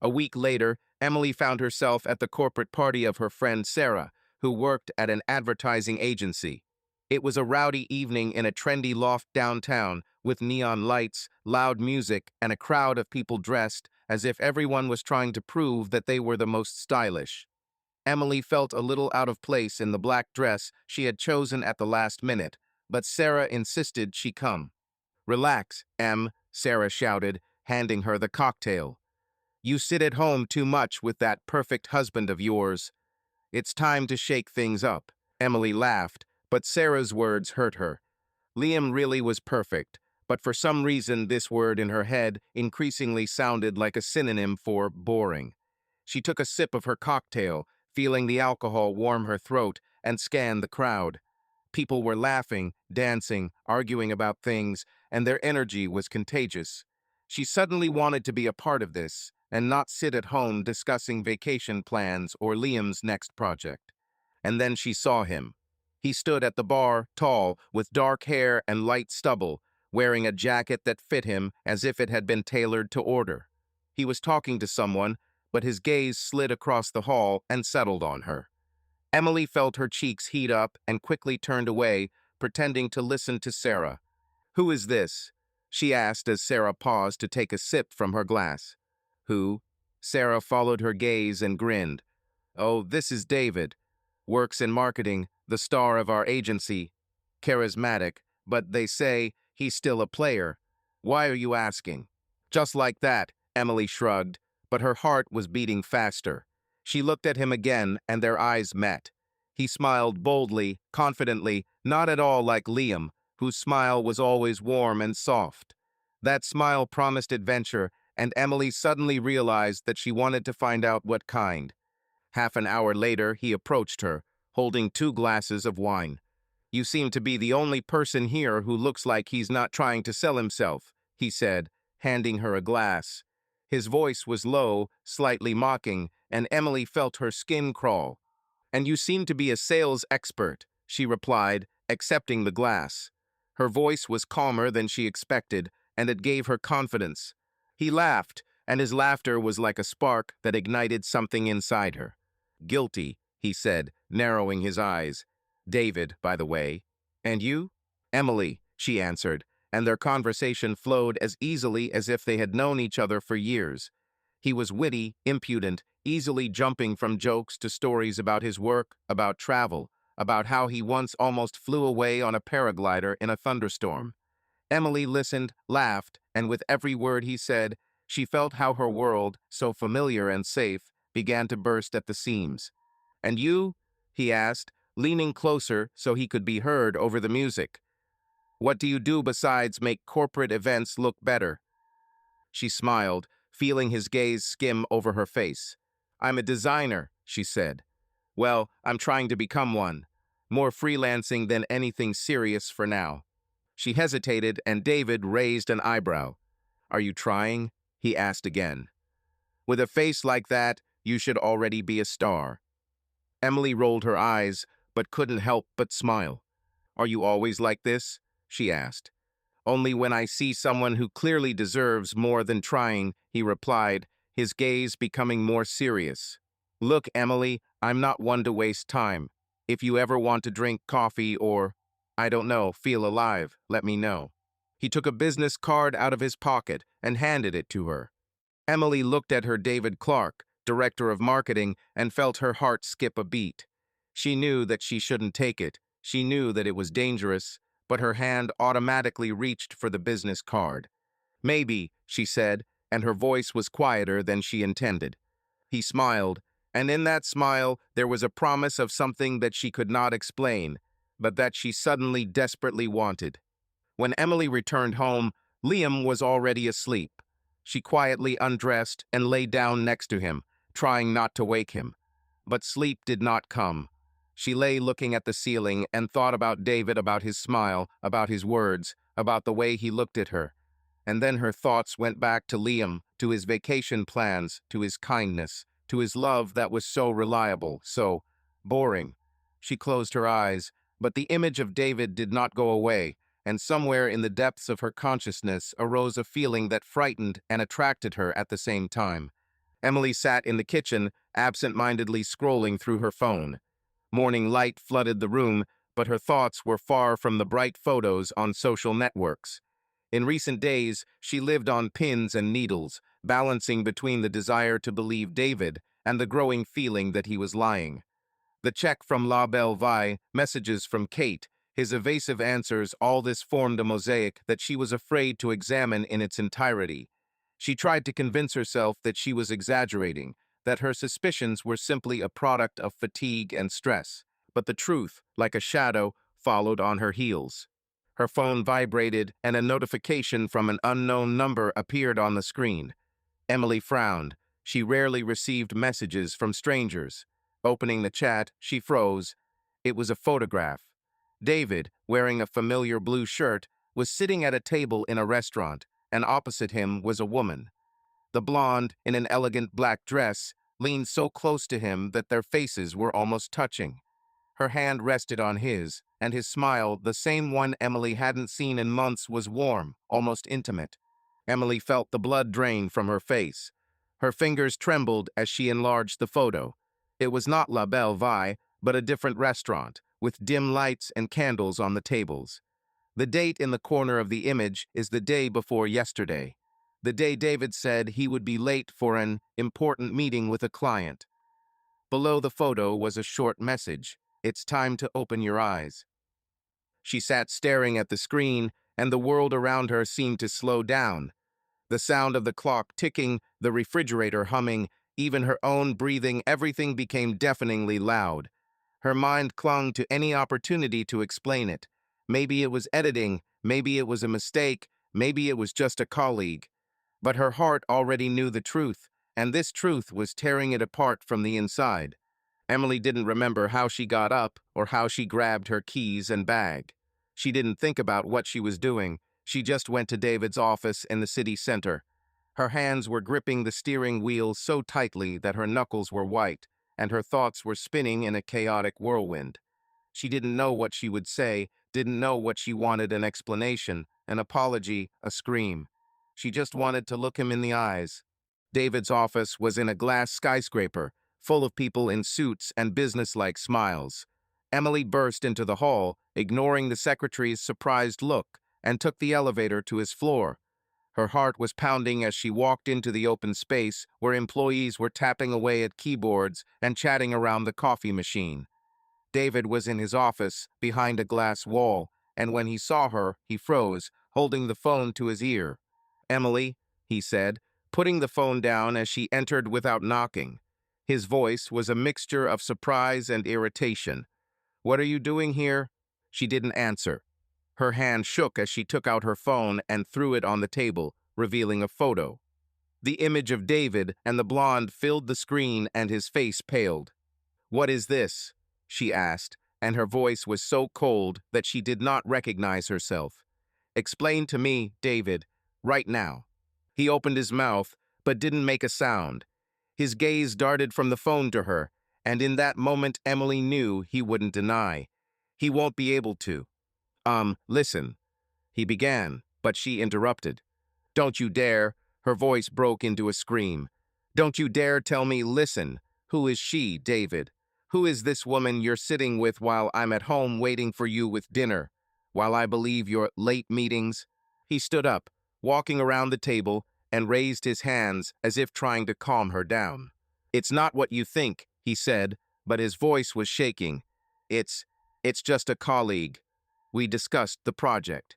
S1: A week later, Emily found herself at the corporate party of her friend Sarah, who worked at an advertising agency. It was a rowdy evening in a trendy loft downtown, with neon lights, loud music, and a crowd of people dressed as if everyone was trying to prove that they were the most stylish. Emily felt a little out of place in the black dress she had chosen at the last minute, but Sarah insisted she come. Relax, Em, Sarah shouted, handing her the cocktail. You sit at home too much with that perfect husband of yours. It's time to shake things up. Emily laughed, but Sarah's words hurt her. Liam really was perfect, but for some reason this word in her head increasingly sounded like a synonym for boring. She took a sip of her cocktail, feeling the alcohol warm her throat, and scanned the crowd. People were laughing, dancing, arguing about things, and their energy was contagious. She suddenly wanted to be a part of this, and not sit at home discussing vacation plans or Liam's next project. And then she saw him. He stood at the bar, tall, with dark hair and light stubble, wearing a jacket that fit him as if it had been tailored to order. He was talking to someone, but his gaze slid across the hall and settled on her. Emily felt her cheeks heat up and quickly turned away, pretending to listen to Sarah. "Who is this?" she asked as Sarah paused to take a sip from her glass. "Who?" Sarah followed her gaze and grinned. "Oh, this is David. Works in marketing, the star of our agency. Charismatic, but they say he's still a player. Why are you asking?" Just like that, Emily shrugged, but her heart was beating faster. She looked at him again, and their eyes met. He smiled boldly, confidently, not at all like Liam, whose smile was always warm and soft. That smile promised adventure, and Emily suddenly realized that she wanted to find out what kind. Half an hour later, he approached her, holding 2 glasses of wine. "You seem to be the only person here who looks like he's not trying to sell himself," he said, handing her a glass. His voice was low, slightly mocking, and Emily felt her skin crawl. "And you seem to be a sales expert," she replied, accepting the glass. Her voice was calmer than she expected, and it gave her confidence. He laughed, and his laughter was like a spark that ignited something inside her. "Guilty," he said, narrowing his eyes. "David, by the way. And you?" "Emily," she answered, and their conversation flowed as easily as if they had known each other for years. He was witty, impudent, easily jumping from jokes to stories about his work, about travel, about how he once almost flew away on a paraglider in a thunderstorm. Emily listened, laughed, and with every word he said, she felt how her world, so familiar and safe, began to burst at the seams. "And you?" he asked, leaning closer so he could be heard over the music. "What do you do besides make corporate events look better?" She smiled, feeling his gaze skim over her face. "I'm a designer," she said. "Well, I'm trying to become one. More freelancing than anything serious for now." She hesitated, and David raised an eyebrow. "Are you trying?" he asked again. "With a face like that, you should already be a star." Emily rolled her eyes, but couldn't help but smile. "Are you always like this?" she asked. "Only when I see someone who clearly deserves more than trying," he replied, his gaze becoming more serious. "Look, Emily, I'm not one to waste time. If you ever want to drink coffee or, I don't know, feel alive, let me know." He took a business card out of his pocket and handed it to her. Emily looked at her David Clark, director of marketing, and felt her heart skip a beat. She knew that she shouldn't take it. She knew that it was dangerous, but her hand automatically reached for the business card. "Maybe," she said, and her voice was quieter than she intended. He smiled, and in that smile there was a promise of something that she could not explain, but that she suddenly desperately wanted. When Emily returned home, Liam was already asleep. She quietly undressed and lay down next to him, trying not to wake him. But sleep did not come. She lay looking at the ceiling and thought about David, about his smile, about his words, about the way he looked at her. And then her thoughts went back to Liam, to his vacation plans, to his kindness, to his love that was so reliable, so boring. She closed her eyes, but the image of David did not go away, and somewhere in the depths of her consciousness arose a feeling that frightened and attracted her at the same time. Emily sat in the kitchen, absent-mindedly scrolling through her phone. Morning light flooded the room, but her thoughts were far from the bright photos on social networks. In recent days, she lived on pins and needles, balancing between the desire to believe David and the growing feeling that he was lying. The check from La Belle Vie, messages from Kate, his evasive answers, all this formed a mosaic that she was afraid to examine in its entirety. She tried to convince herself that she was exaggerating, that her suspicions were simply a product of fatigue and stress. But the truth, like a shadow, followed on her heels. Her phone vibrated, and a notification from an unknown number appeared on the screen. Emily frowned. She rarely received messages from strangers. Opening the chat, she froze. It was a photograph. David, wearing a familiar blue shirt, was sitting at a table in a restaurant, and opposite him was a woman. The blonde, in an elegant black dress, leaned so close to him that their faces were almost touching. Her hand rested on his, and his smile, the same one Emily hadn't seen in months, was warm, almost intimate. Emily felt the blood drain from her face. Her fingers trembled as she enlarged the photo. It was not La Belle Vie, but a different restaurant, with dim lights and candles on the tables. The date in the corner of the image is the day before yesterday, the day David said he would be late for an important meeting with a client. Below the photo was a short message: "It's time to open your eyes." She sat staring at the screen, and the world around her seemed to slow down. The sound of the clock ticking, the refrigerator humming, even her own breathing, everything became deafeningly loud. Her mind clung to any opportunity to explain it. Maybe it was editing, maybe it was a mistake, maybe it was just a colleague. But her heart already knew the truth, and this truth was tearing it apart from the inside. Emily didn't remember how she got up or how she grabbed her keys and bag. She didn't think about what she was doing. She just went to David's office in the city center. Her hands were gripping the steering wheel so tightly that her knuckles were white, and her thoughts were spinning in a chaotic whirlwind. She didn't know what she would say, didn't know what she wanted: an explanation, an apology, a scream. She just wanted to look him in the eyes. David's office was in a glass skyscraper, full of people in suits and businesslike smiles. Emily burst into the hall, ignoring the secretary's surprised look, and took the elevator to his floor. Her heart was pounding as she walked into the open space where employees were tapping away at keyboards and chatting around the coffee machine. David was in his office, behind a glass wall, and when he saw her, he froze, holding the phone to his ear. "Emily," he said, putting the phone down as she entered without knocking. His voice was a mixture of surprise and irritation. "What are you doing here?" She didn't answer. Her hand shook as she took out her phone and threw it on the table, revealing a photo. The image of David and the blonde filled the screen, and his face paled. "What is this?" she asked, and her voice was so cold that she did not recognize herself. "Explain to me, David, right now." He opened his mouth, but didn't make a sound. His gaze darted from the phone to her, and in that moment Emily knew he wouldn't deny. He won't be able to. Listen," he began, but she interrupted. "Don't you dare." Her voice broke into a scream. "Don't you dare tell me, listen. Who is she, David? Who is this woman you're sitting with while I'm at home waiting for you with dinner? While I believe your late meetings?" He stood up, walking around the table, and raised his hands as if trying to calm her down. "It's not what you think," he said, but his voice was shaking. It's just a colleague. We discussed the project."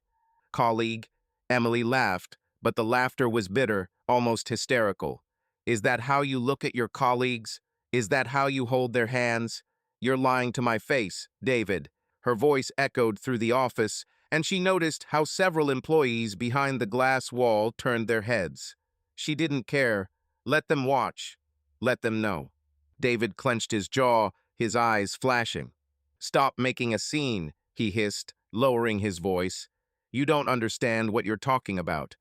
S1: "Colleague?" Emily laughed, but the laughter was bitter, almost hysterical. "Is that how you look at your colleagues? Is that how you hold their hands? You're lying to my face, David." Her voice echoed through the office, and she noticed how several employees behind the glass wall turned their heads. She didn't care. Let them watch. Let them know. David clenched his jaw, his eyes flashing. "Stop making a scene," he hissed, lowering his voice. "You don't understand what you're talking about."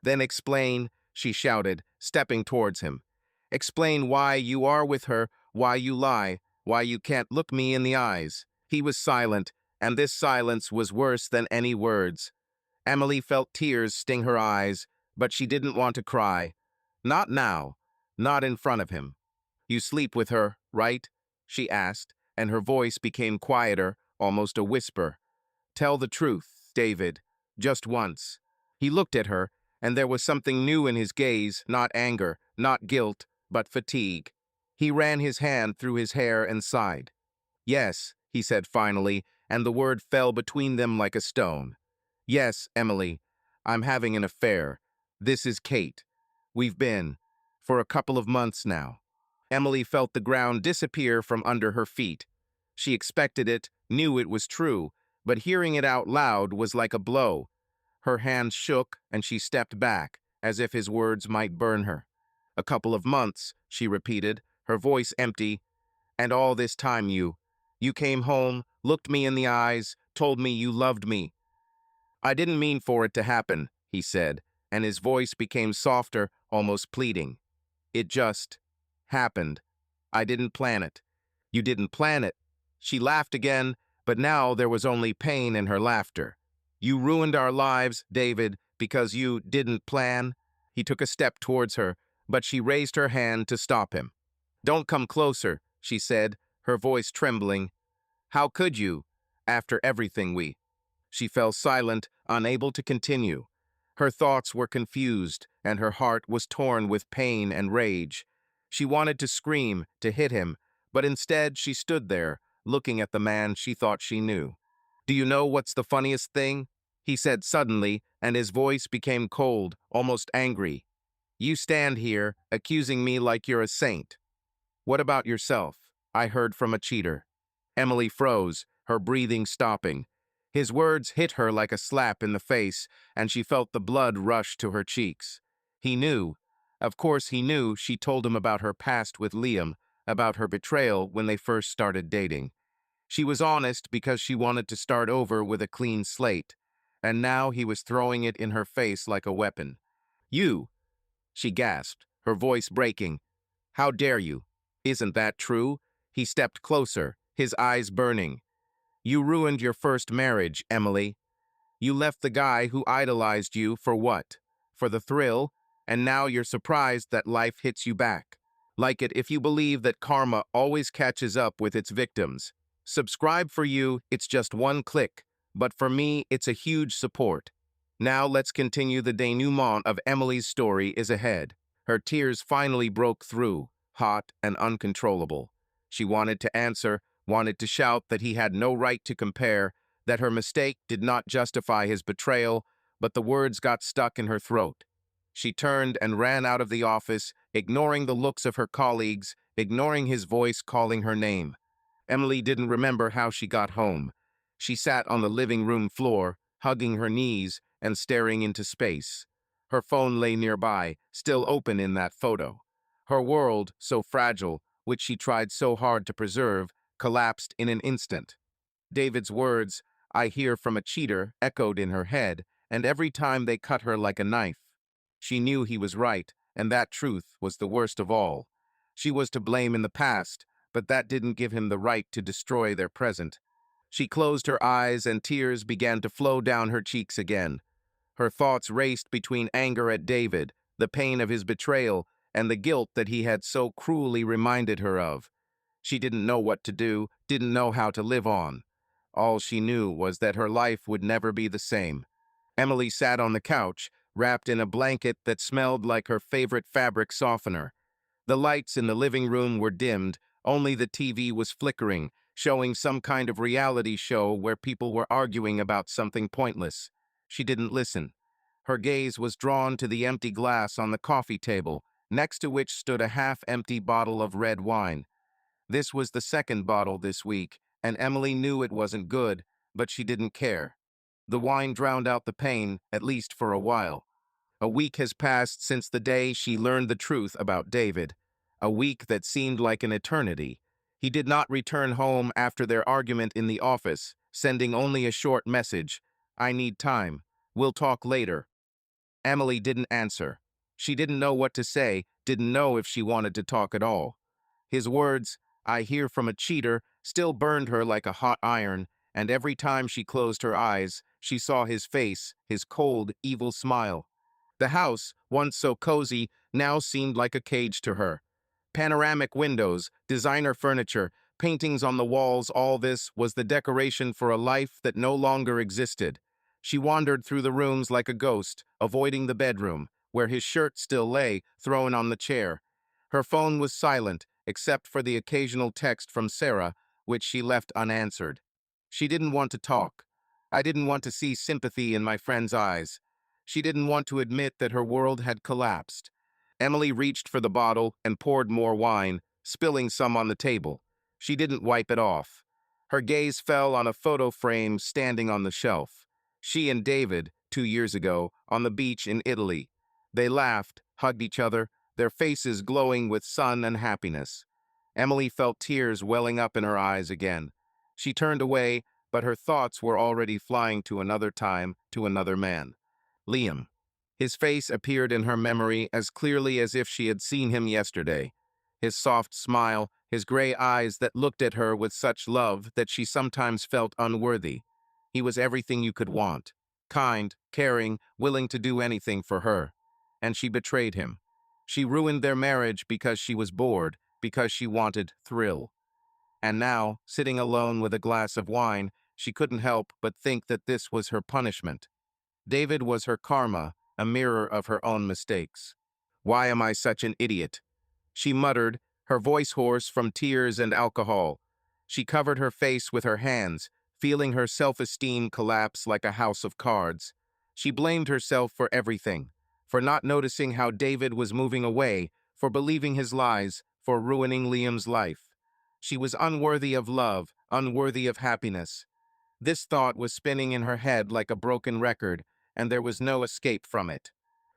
S1: "Then explain," she shouted, stepping towards him. "Explain why you are with her, why you lie, why you can't look me in the eyes." He was silent, and this silence was worse than any words. Emily felt tears sting her eyes, but she didn't want to cry. Not now, not in front of him. "You sleep with her, right?" she asked, and her voice became quieter, almost a whisper. "Tell the truth, David, just once." He looked at her, and there was something new in his gaze, not anger, not guilt, but fatigue. He ran his hand through his hair and sighed. "Yes," he said finally, and the word fell between them like a stone. "Yes, Emily, I'm having an affair. This is Kate. We've been, for a couple of months now." Emily felt the ground disappear from under her feet. She expected it, knew it was true, but hearing it out loud was like a blow. Her hands shook, and she stepped back, as if his words might burn her. "A couple of months," she repeated, her voice empty. "And all this time you came home, looked me in the eyes, told me you loved me." "I didn't mean for it to happen," he said, and his voice became softer, almost pleading. "It just happened. I didn't plan it." "You didn't plan it." She laughed again, but now there was only pain in her laughter. "You ruined our lives, David, because you didn't plan." He took a step towards her, but she raised her hand to stop him. "Don't come closer," she said, her voice trembling. "How could you, after everything we—" She fell silent, unable to continue. Her thoughts were confused, and her heart was torn with pain and rage. She wanted to scream, to hit him, but instead she stood there, looking at the man she thought she knew. "Do you know what's the funniest thing?" he said suddenly, and his voice became cold, almost angry. "You stand here, accusing me like you're a saint. What about yourself?" "I heard from a cheater." Emily froze, her breathing stopping. His words hit her like a slap in the face, and she felt the blood rush to her cheeks. He knew. Of course he knew. She told him about her past with Liam, about her betrayal when they first started dating. She was honest because she wanted to start over with a clean slate. and now he was throwing it in her face like a weapon. "You!" she gasped, her voice breaking. "How dare you? Isn't that true?" He stepped closer, his eyes burning. "You ruined your first marriage, Emily. You left the guy who idolized you for what? For the thrill, and now you're surprised that life hits you back. Like it if you believe that karma always catches up with its victims. Subscribe for you, it's just one click, but for me, it's a huge support. Now let's continue. The denouement of Emily's story is ahead. Her tears finally broke through, hot and uncontrollable. She wanted to answer, wanted to shout that he had no right to compare, that her mistake did not justify his betrayal, but the words got stuck in her throat. She turned and ran out of the office, ignoring the looks of her colleagues, ignoring his voice calling her name. Emily didn't remember how she got home. She sat on the living room floor, hugging her knees and staring into space. Her phone lay nearby, still open in that photo. Her world, so fragile, which she tried so hard to preserve, collapsed in an instant. David's words, "I hear from a cheater," echoed in her head, and every time they cut her like a knife. She knew he was right, and that truth was the worst of all. She was to blame in the past, but that didn't give him the right to destroy their present. She closed her eyes and tears began to flow down her cheeks again. Her thoughts raced between anger at David, the pain of his betrayal, and the guilt that he had so cruelly reminded her of. She didn't know what to do, didn't know how to live on. All she knew was that her life would never be the same. Emily sat on the couch, wrapped in a blanket that smelled like her favorite fabric softener. The lights in the living room were dimmed, only the TV was flickering, showing some kind of reality show where people were arguing about something pointless. She didn't listen. Her gaze was drawn to the empty glass on the coffee table, next to which stood a half-empty bottle of red wine. This was the second bottle this week, and Emily knew it wasn't good, but she didn't care. The wine drowned out the pain, at least for a while. A week has passed since the day she learned the truth about David. A week that seemed like an eternity. He did not return home after their argument in the office, sending only a short message, "I need time. We'll talk later." Emily didn't answer. She didn't know what to say, didn't know if she wanted to talk at all. His words, "I hear from a cheater," still burned her like a hot iron, and every time she closed her eyes, she saw his face, his cold, evil smile. The house, once so cozy, now seemed like a cage to her. Panoramic windows, designer furniture, paintings on the walls, all this was the decoration for a life that no longer existed. She wandered through the rooms like a ghost, avoiding the bedroom, where his shirt still lay, thrown on the chair. Her phone was silent, except for the occasional text from Sarah, which she left unanswered. She didn't want to talk. I didn't want to see sympathy in my friend's eyes. She didn't want to admit that her world had collapsed. Emily reached for the bottle and poured more wine, spilling some on the table. She didn't wipe it off. Her gaze fell on a photo frame standing on the shelf. She and David, 2 years ago, on the beach in Italy. They laughed, hugged each other, their faces glowing with sun and happiness. Emily felt tears welling up in her eyes again. She turned away, but her thoughts were already flying to another time, to another man. Liam. His face appeared in her memory as clearly as if she had seen him yesterday. His soft smile, his gray eyes that looked at her with such love that she sometimes felt unworthy. He was everything you could want. Kind, caring, willing to do anything for her. And she betrayed him. She ruined their marriage because she was bored, because she wanted thrill. And now, sitting alone with a glass of wine, she couldn't help but think that this was her punishment. David was her karma, a mirror of her own mistakes. "Why am I such an idiot?" she muttered, her voice hoarse from tears and alcohol. She covered her face with her hands, feeling her self-esteem collapse like a house of cards. She blamed herself for everything, for not noticing how David was moving away, for believing his lies, for ruining Liam's life. She was unworthy of love, unworthy of happiness. This thought was spinning in her head like a broken record, and there was no escape from it.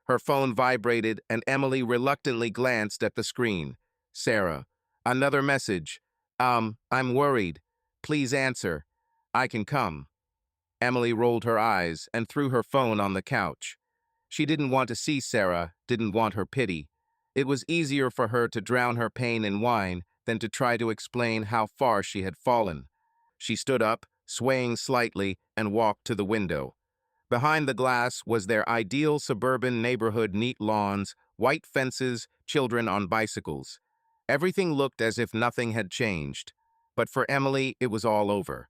S1: Her phone vibrated, and Emily reluctantly glanced at the screen. Sarah. Another message. I'm worried. Please answer. I can come." Emily rolled her eyes and threw her phone on the couch. She didn't want to see Sarah, didn't want her pity. It was easier for her to drown her pain in wine than to try to explain how far she had fallen. She stood up, swaying slightly, and walked to the window. Behind the glass was their ideal suburban neighborhood: neat lawns, white fences, children on bicycles. Everything looked as if nothing had changed. But for Emily, it was all over.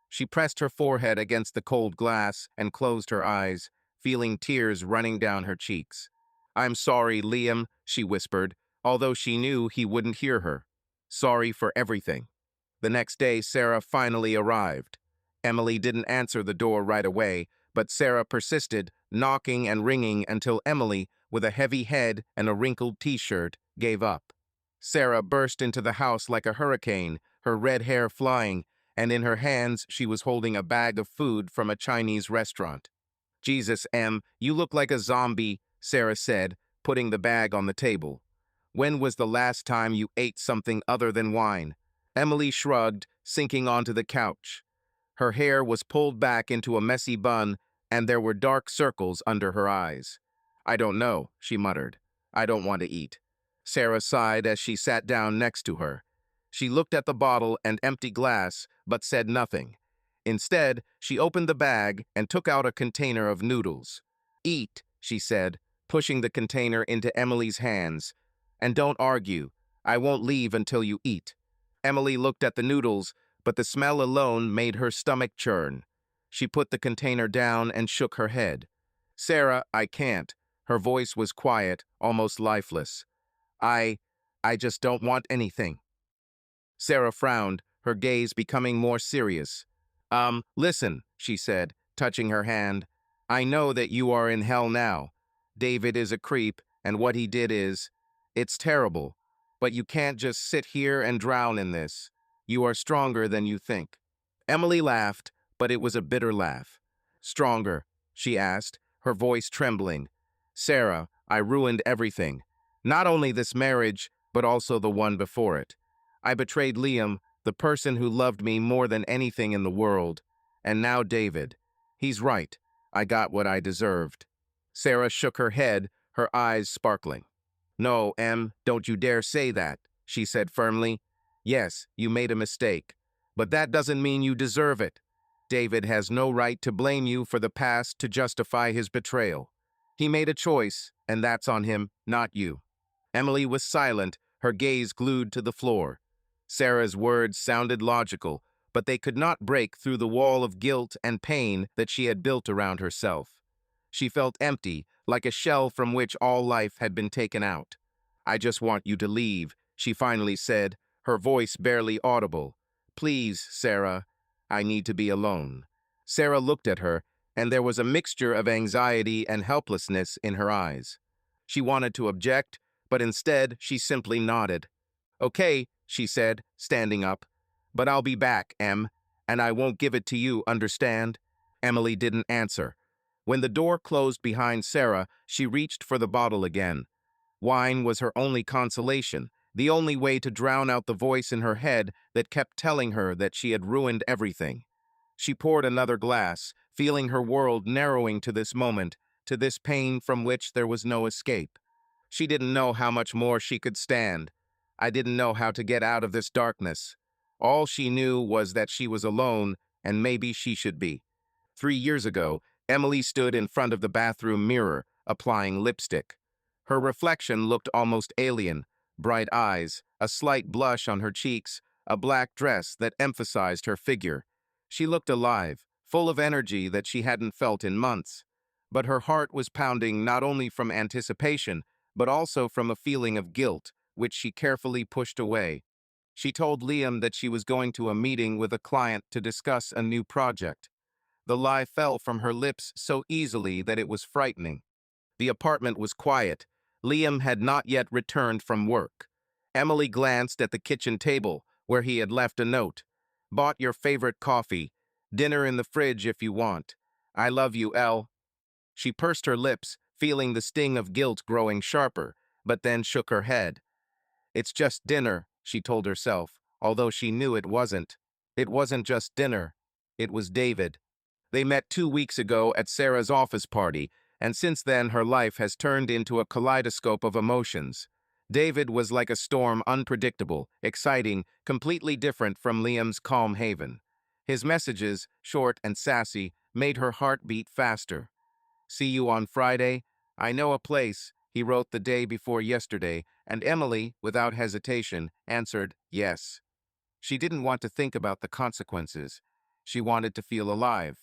S1: She pressed her forehead against the cold glass and closed her eyes, feeling tears running down her cheeks. "I'm sorry, Liam," she whispered, although she knew he wouldn't hear her. "Sorry for everything." The next day, Sarah finally arrived. Emily didn't answer the door right away, but Sarah persisted, knocking and ringing until Emily, with a heavy head and a wrinkled t-shirt, gave up. Sarah burst into the house like a hurricane, her red hair flying, and in her hands she was holding a bag of food from a Chinese restaurant. "Jesus, Em, you look like a zombie," Sarah said, putting the bag on the table. "When was the last time you ate something other than wine?" Emily shrugged, sinking onto the couch. Her hair was pulled back into a messy bun, and there were dark circles under her eyes. "I don't know," she muttered. "I don't want to eat." Sarah sighed as she sat down next to her. She looked at the bottle and empty glass, but said nothing. Instead, she opened the bag and took out a container of noodles. "Eat," she said, pushing the container into Emily's hands. "And don't argue. I won't leave until you eat." Emily looked at the noodles, but the smell alone made her stomach churn. She put the container down and shook her head. "Sarah, I can't." Her voice was quiet, almost lifeless. I just don't want anything." Sarah frowned, her gaze becoming more serious. Listen," she said, touching her hand. "I know that you are in hell now. David is a creep, and what he did it's terrible. But you can't just sit here and drown in this. You are stronger than you think." Emily laughed, but it was a bitter laugh. "Stronger?" she asked, her voice trembling. "Sarah, I ruined everything. Not only this marriage, but also the one before it. I betrayed Liam, the person who loved me more than anything in the world. And now David. He's right. I got what I deserved." Sarah shook her head, her eyes sparkling. "No, Em, don't you dare say that," she said firmly. "Yes, you made a mistake, but that doesn't mean you deserve it. David has no right to blame you for the past to justify his betrayal. He made a choice, and that's on him, not you." Emily was silent, her gaze glued to the floor. Sarah's words sounded logical, but they could not break through the wall of guilt and pain that she had built around herself. She felt empty, like a shell from which all life had been taken out. "I just want you to leave," she finally said, her voice barely audible. "Please, Sarah, I need to be alone." Sarah looked at her, and there was a mixture of anxiety and helplessness in her eyes. She wanted to object, but instead she simply nodded. "Okay," she said, standing up. "But I'll be back, Em, and I won't give it to you, understand?" Emily didn't answer. When the door closed behind Sarah, she reached for the bottle again. Wine was her only consolation, the only way to drown out the voice in her head that kept telling her that she had ruined everything. She poured another glass, feeling her world narrowing to this moment, to this pain from which there was no escape. She didn't know how much more she could stand. I didn't know how to get out of this darkness. All she knew was that she was alone, and maybe she should be. 3 years ago, Emily stood in front of the bathroom mirror, applying lipstick. Her reflection looked almost alien: bright eyes, a slight blush on her cheeks, a black dress that emphasized her figure. She looked alive, full of energy that she hadn't felt in months. But her heart was pounding not only from anticipation, but also from a feeling of guilt, which she carefully pushed away. She told Liam that she was going to a meeting with a client to discuss a new project. The lie fell from her lips so easily that it was frightening. The apartment was quiet. Liam had not yet returned from work. Emily glanced at the kitchen table, where he had left a note. "Bought your favorite coffee. Dinner in the fridge if you want. I love you, Elle." She pursed her lips, feeling the sting of guilt growing sharper, but then shook her head. "It's just dinner," she told herself, although she knew it wasn't. It wasn't just dinner. It was David. They met 2 weeks ago at Sarah's office party, and since then her life has turned into a kaleidoscope of emotions. David was like a storm, unpredictable, exciting, completely different from Liam's calm haven. His messages, short and sassy, made her heart beat faster. "See you on Friday? I know a place," he wrote the day before yesterday, and Emily, without hesitation, answered yes. She didn't want to think about the consequences. She wanted to feel alive.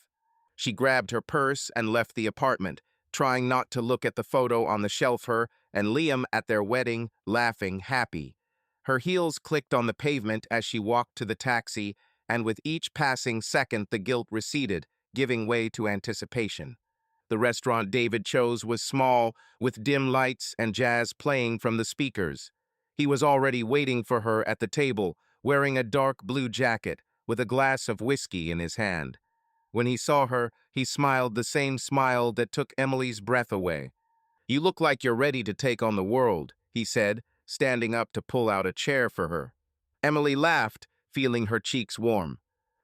S1: She grabbed her purse and left the apartment, trying not to look at the photo on the shelf her and Liam at their wedding, laughing, happy. Her heels clicked on the pavement as she walked to the taxi, and with each passing second the guilt receded, giving way to anticipation. The restaurant David chose was small, with dim lights and jazz playing from the speakers. He was already waiting for her at the table, wearing a dark blue jacket, with a glass of whiskey in his hand. When he saw her, he smiled the same smile that took Emily's breath away. "You look like you're ready to take on the world," he said, standing up to pull out a chair for her. Emily laughed, feeling her cheeks warm.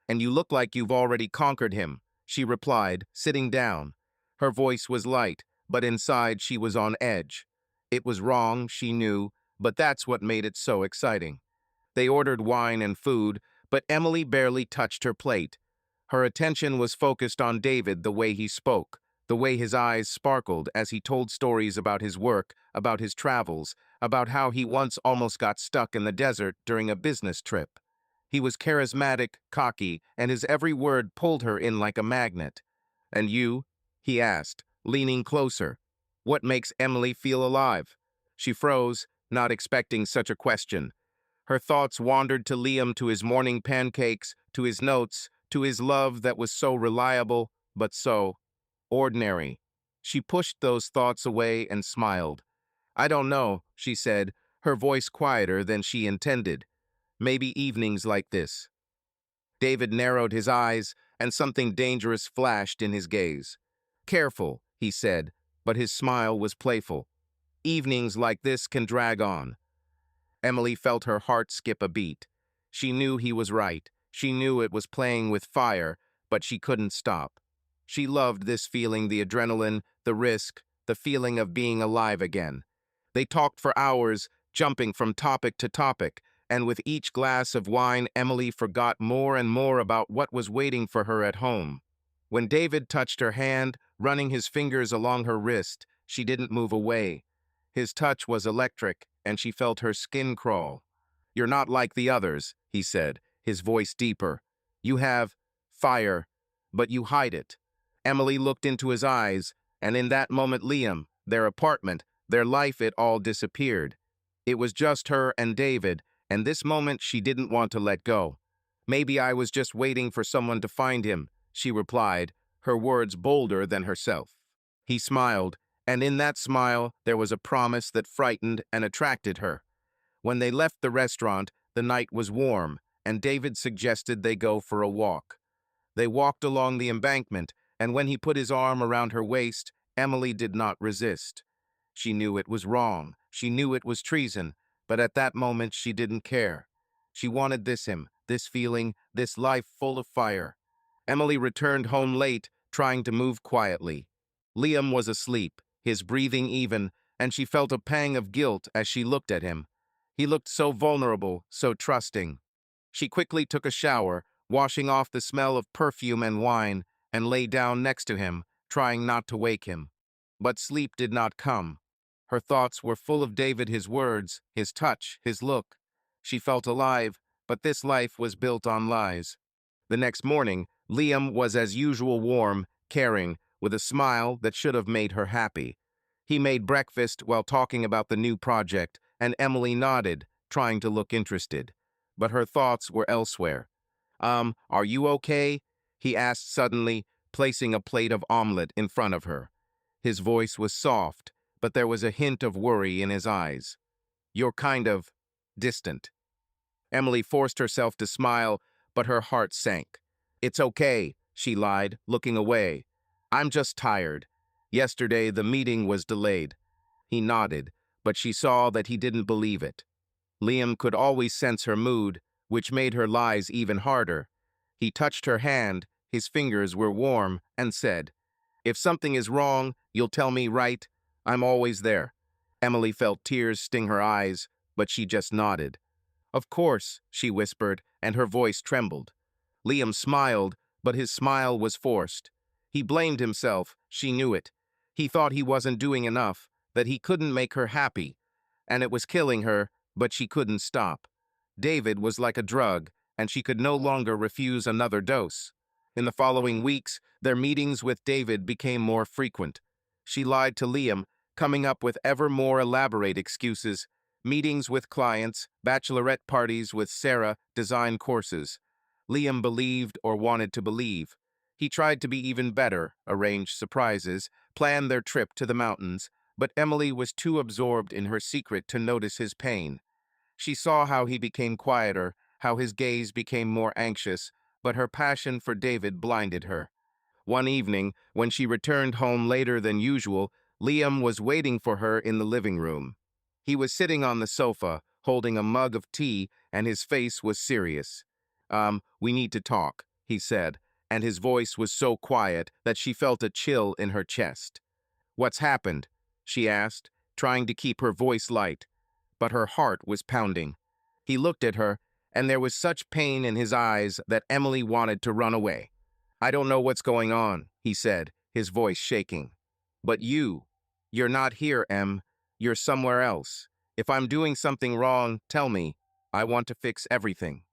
S1: "And you look like you've already conquered him," she replied, sitting down. Her voice was light, but inside she was on edge. It was wrong, she knew, but that's what made it so exciting. They ordered wine and food, but Emily barely touched her plate. Her attention was focused on David, the way he spoke, the way his eyes sparkled as he told stories about his work, about his travels, about how he once almost got stuck in the desert during a business trip. He was charismatic, cocky, and his every word pulled her in like a magnet. "And you?" he asked, leaning closer. "What makes Emily feel alive?" She froze, not expecting such a question. Her thoughts wandered to Liam, to his morning pancakes, to his notes, to his love that was so reliable, but so ordinary. She pushed those thoughts away and smiled. "I don't know," she said, her voice quieter than she intended. "Maybe evenings like this." David narrowed his eyes, and something dangerous flashed in his gaze. "Careful," he said, but his smile was playful. "Evenings like this can drag on." Emily felt her heart skip a beat. She knew he was right. She knew it was playing with fire, but she couldn't stop. She loved this feeling, the adrenaline, the risk, the feeling of being alive again. They talked for hours, jumping from topic to topic, and with each glass of wine, Emily forgot more and more about what was waiting for her at home. When David touched her hand, running his fingers along her wrist, she didn't move away. His touch was electric, and she felt her skin crawl. "You're not like the others," he said, his voice deeper. "You have fire, but you hide it." Emily looked into his eyes, and in that moment Liam, their apartment, their life, it all disappeared. It was just her and David, and this moment she didn't want to let go. "Maybe I was just waiting for someone to find him," she replied, her words bolder than herself. He smiled, and in that smile there was a promise that frightened and attracted her. When they left the restaurant, the night was warm, and David suggested they go for a walk. They walked along the embankment, and when he put his arm around her waist, Emily did not resist. She knew it was wrong. She knew it was treason, but at that moment she didn't care. She wanted him, this feeling, this life full of fire. Emily returned home late, trying to move quietly. Liam was asleep, his breathing even, and she felt a pang of guilt as she looked at him. He looked so vulnerable, so trusting. She quickly took a shower, washing off the smell of perfume and wine, and lay down next to him, trying not to wake him. But sleep did not come. Her thoughts were full of David, his words, his touch, his look. She felt alive, but this life was built on lies. The next morning, Liam was as usual, warm, caring, with a smile that should have made her happy. He made breakfast while talking about the new project, and Emily nodded, trying to look interested. But her thoughts were elsewhere. Are you okay?" he asked suddenly, placing a plate of omelet in front of her. His voice was soft, but there was a hint of worry in his eyes. "You're kind of distant." Emily forced herself to smile, but her heart sank. "It's okay," she lied, looking away. "I'm just tired. Yesterday the meeting was delayed." He nodded, but she saw that he didn't believe it. Liam could always sense her mood, which made her lies even harder. He touched her hand, His fingers were warm and said, "If something is wrong, you'll tell me, right? I'm always there." Emily felt tears sting her eyes, but she just nodded. "Of course," she whispered, and her voice trembled. Liam smiled, but his smile was forced. He blamed himself, she knew it. He thought he wasn't doing enough, that he couldn't make her happy, and it was killing her, but she couldn't stop. David was like a drug, and she could no longer refuse another dose. In the following weeks, their meetings with David became more frequent. She lied to Liam, coming up with ever more elaborate excuses: meetings with clients, bachelorette parties with Sarah, design courses. Liam believed or wanted to believe. He tried to be even better, arranged surprises, planned their trip to the mountains, but Emily was too absorbed in her secret to notice his pain. She saw how he became quieter, how his gaze became more anxious, but her passion for David blinded her. One evening, when she returned home later than usual, Liam was waiting for her in the living room. He was sitting on the sofa, holding a mug of tea, and his face was serious. We need to talk," he said, and his voice was so quiet that she felt a chill in her chest. "What's happened?" she asked, trying to keep her voice light, but her heart was pounding. He looked at her, and there was such pain in his eyes that Emily wanted to run away. "I don't know what's going on," he said, his voice shaking. "But you're not here, Em. You're somewhere else. If I'm doing something wrong, tell me. I want to fix everything."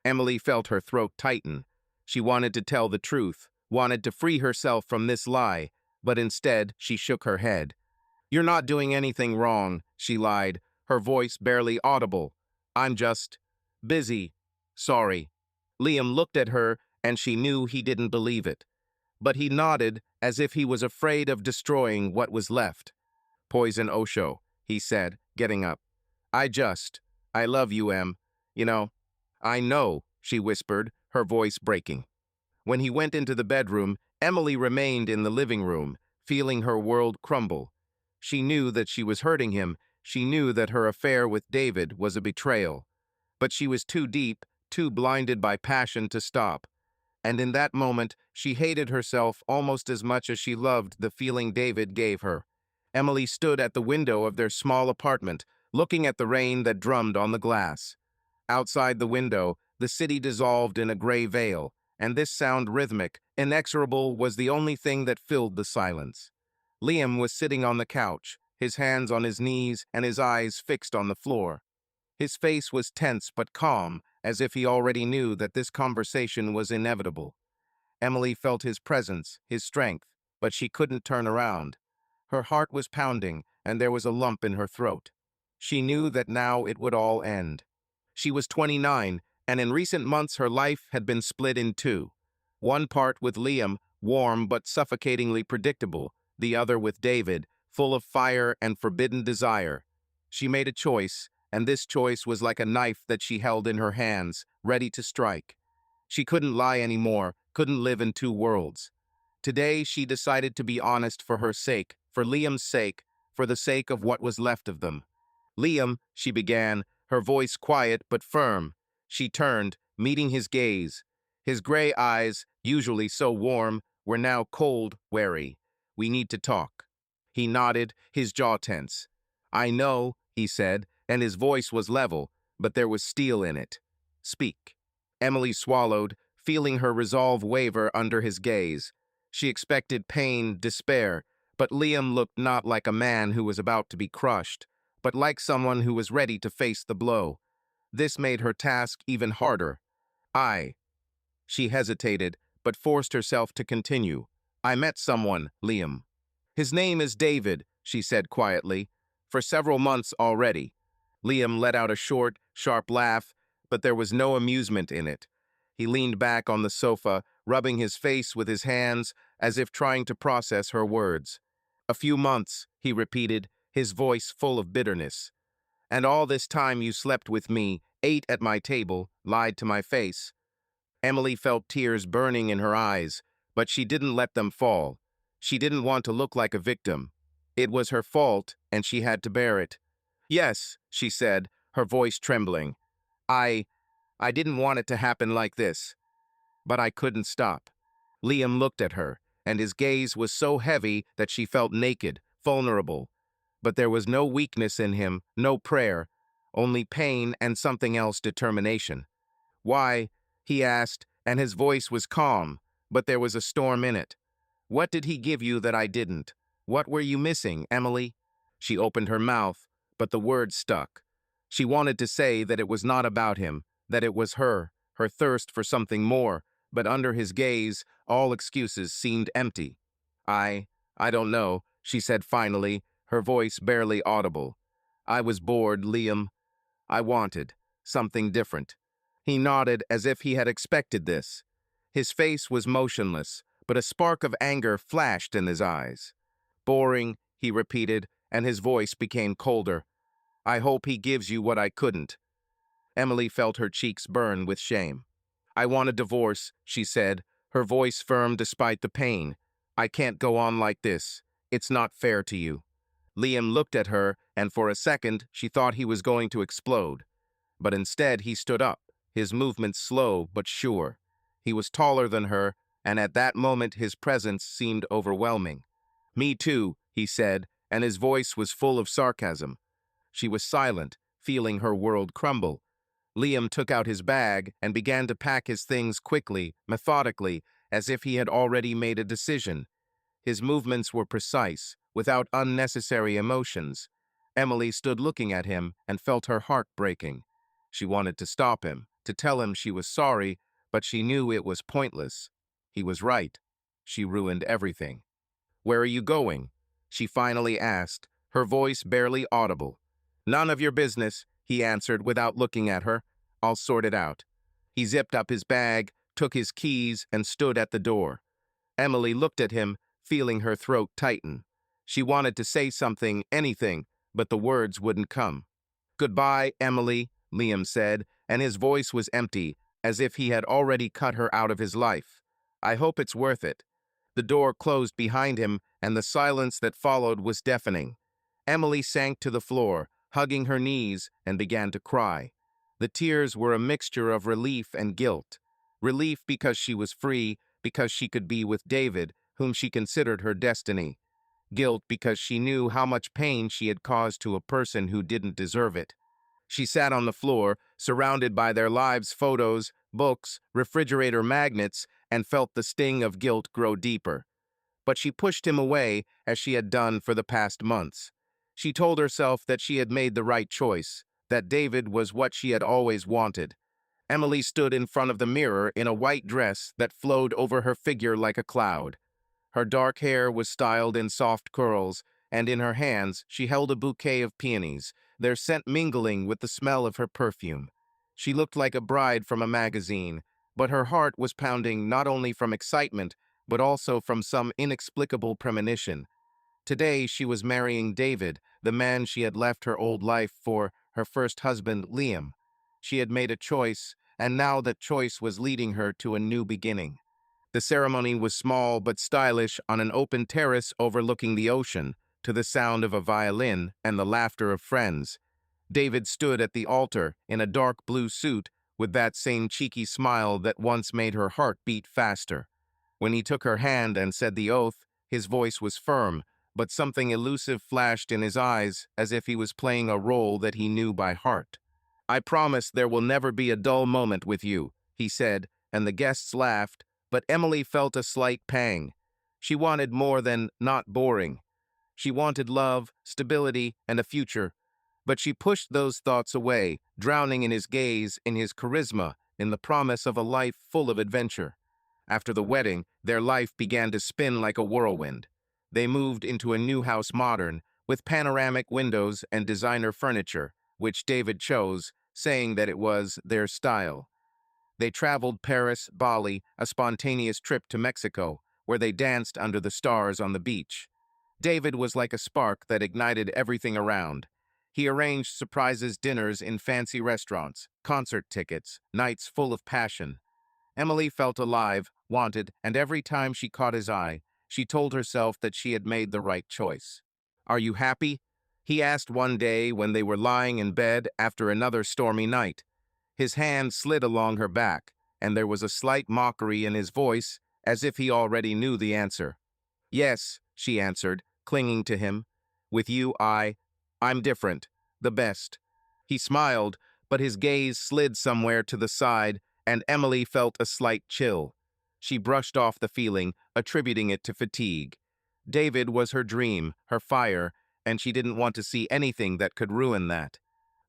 S1: Emily felt her throat tighten. She wanted to tell the truth, wanted to free herself from this lie, but instead she shook her head. "You're not doing anything wrong," she lied, her voice barely audible. "I'm just busy. Sorry." Liam looked at her, and she knew he didn't believe it. But he nodded as if he was afraid of destroying what was left. "Poison Osho," he said, getting up. I love you, Em. You know." "I know," she whispered, her voice breaking. When he went into the bedroom, Emily remained in the living room, feeling her world crumble. She knew that she was hurting him. She knew that her affair with David was a betrayal. But she was too deep, too blinded by passion to stop. And in that moment, she hated herself almost as much as she loved the feeling David gave her. Emily stood at the window of their small apartment, looking at the rain that drummed on the glass. Outside the window, the city dissolved in a gray veil, and this sound, rhythmic, inexorable, was the only thing that filled the silence. Liam was sitting on the couch, his hands on his knees and his eyes fixed on the floor. His face was tense but calm, as if he already knew that this conversation was inevitable. Emily felt his presence, his strength, but she couldn't turn around. Her heart was pounding, and there was a lump in her throat. She knew that now it would all end. She was 29, and in recent months her life had been split in two. One part with Liam, warm but suffocatingly predictable, the other with David, full of fire and forbidden desire. She made a choice, and this choice was like a knife that she held in her hands, ready to strike. She couldn't lie anymore, couldn't live in two worlds. Today she decided to be honest for her sake, for Liam's sake, for the sake of what was left of them. "Liam," she began, her voice quiet but firm. She turned, meeting his gaze. His gray eyes, usually so warm, were now cold, wary. "We need to talk." He nodded, his jaw tense. "I know," he said, and his voice was level, but there was steel in it. "Speak." Emily swallowed, feeling her resolve waver under his gaze. She expected pain, despair, but Liam looked not like a man who was about to be crushed, but like someone who was ready to face the blow. This made her task even harder. "I." She hesitated, but forced herself to continue. "I met someone, Liam." "His name is David," she said quietly. "For several months already." Liam let out a short, sharp laugh, but there was no amusement in it. He leaned back on the sofa, rubbing his face with his hands, as if trying to process her words. "A few months," he repeated, his voice full of bitterness. "And all this time you slept with me, ate at my table, lied to my face." Emily felt tears burning in her eyes, but she didn't let them fall. She didn't want to look like a victim. It was her fault, and she had to bear it. "Yes," she said, her voice trembling. I didn't want it to happen like this, but I couldn't stop." Liam looked at her, and his gaze was so heavy that she felt naked, vulnerable. But there was no weakness in him, no prayer, only pain and something else, determination. "Why?" he asked, and his voice was calm, but there was a storm in it. "What did he give you that I didn't? What were you missing, Emily?" She opened her mouth, but the words stuck. She wanted to say that it was not about him, that it was her thirst for something more, but under his gaze, all excuses seemed empty. I don't know," she said finally, her voice barely audible. "I was bored, Liam. I wanted something different." He nodded as if he had expected this. His face was motionless, but a spark of anger flashed in his eyes. "Boring," he repeated, and his voice became colder. "I hope he gives you what I couldn't." Emily felt her cheeks burn with shame. "I want a divorce," she said, her voice firm despite the pain. "I can't go on like this. It's not fair to you." Liam looked at her, and for a second she thought he was going to explode. But instead he stood up, his movements slow but sure. He was taller than her, and at that moment his presence seemed overwhelming. "Me too," he said, and his voice was full of sarcasm. She was silent, feeling her world crumble. Liam took out his bag and began to pack his things quickly, methodically, as if he had already made a decision. His movements were precise, without unnecessary emotions. Emily stood looking at him and felt her heart breaking. She wanted to stop him, to tell him she was sorry, but she knew it was pointless. He was right. She ruined everything. "Where are you going?" she finally asked, her voice barely audible. "None of your business," he answered without looking at her. "I'll sort it out." He zipped up his bag, took his keys, and stood at the door. Emily looked at him, feeling her throat tighten. She wanted to say something, anything, but the words wouldn't come. "Goodbye, Emily," Liam said, and his voice was empty, as if he had already cut her out of his life. "I hope it's worth it." The door closed behind him, and the silence that followed was deafening. Emily sank to the floor, hugging her knees, and began to cry. The tears were a mixture of relief and guilt. Relief because she was free, because she could be with David, whom she considered her destiny. Guilt because she knew how much pain she had caused to a person who didn't deserve it. She sat on the floor, surrounded by their lives' photos, books, refrigerator magnets, and felt the sting of guilt grow deeper. But she pushed him away, as she had done for the past months. She told herself that she had made the right choice, that David was what she had always wanted. Emily stood in front of the mirror in a white dress that flowed over her figure like a cloud. Her dark hair was styled in soft curls, and in her hands she held a bouquet of peonies, their scent mingling with the smell of her perfume. She looked like a bride from a magazine, but her heart was pounding not only from excitement, but also from some inexplicable premonition. Today she was marrying David, the man she had left her old life for, her first husband, Liam. She had made a choice, and now that choice was leading her to a new beginning. The ceremony was small but stylish on an open terrace overlooking the ocean, to the sound of a violin and the laughter of friends. David stood at the altar in a dark blue suit with that same cheeky smile that once made her heart beat faster. When he took her hand and said the oath, his voice was firm, but something elusive flashed in his eyes as if he was playing a role that he knew by heart. "I promise there will never be a dull moment with you," he said, and the guests laughed, but Emily felt a slight pang. She wanted more than not boring. She wanted love, stability, and a future. But she pushed those thoughts away, drowning in his gaze, in his charisma, in the promise of a life full of adventure. After the wedding, their life began to spin like a whirlwind. They moved into a new house modern, with panoramic windows and designer furniture, which David chose, saying that it was their style. They traveled Paris, Bali, a spontaneous trip to Mexico, where they danced under the stars on the beach. David was like a spark that ignited everything around. He arranged surprises dinners in fancy restaurants, concert tickets, nights full of passion. Emily felt alive, wanted, and every time she caught his eye, she told herself that she had made the right choice. "Are you happy?" he asked one day when they were lying in bed after another stormy night. His hand slid along her back, and there was a slight mockery in his voice, as if he already knew the answer. Yes, she answered, clinging to him. With you, I'm different. The best. He smiled, but his gaze slid somewhere to the side, and Emily felt a slight chill. She brushed off the feeling, attributing it to fatigue. David was her dream, her fire, and she didn't want to see anything that could ruin that.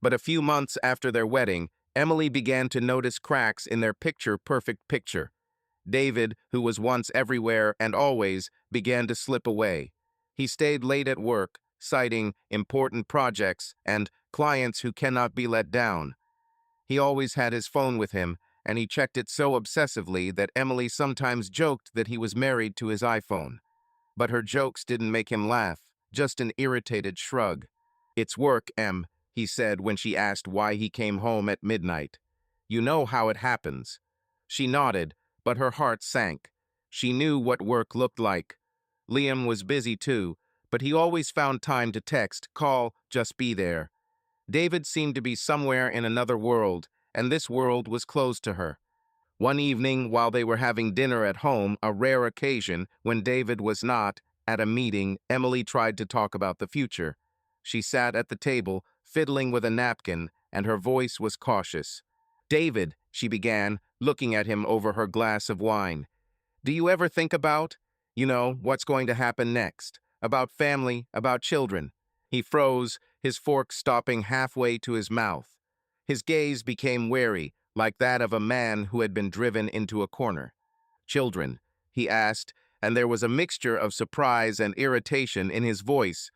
S1: But a few months after their wedding, Emily began to notice cracks in their picture-perfect picture. David, who was once everywhere and always, began to slip away. He stayed late at work, citing important projects and clients who cannot be let down. He always had his phone with him, and he checked it so obsessively that Emily sometimes joked that he was married to his iPhone. But her jokes didn't make him laugh, just an irritated shrug. "It's work, Em," he said when she asked why he came home at midnight. "You know how it happens." She nodded, but her heart sank. She knew what work looked like. Liam was busy too, but he always found time to text, call, just be there. David seemed to be somewhere in another world, and this world was closed to her. One evening, while they were having dinner at home, a rare occasion, when David was not at a meeting, Emily tried to talk about the future. She sat at the table, fiddling with a napkin, and her voice was cautious. "David," she began, looking at him over her glass of wine. "Do you ever think about, what's going to happen next? About family, about children?" He froze, his fork stopping halfway to his mouth. His gaze became wary, like that of a man who had been driven into a corner. "Children?" he asked, and there was a mixture of surprise and irritation in his voice.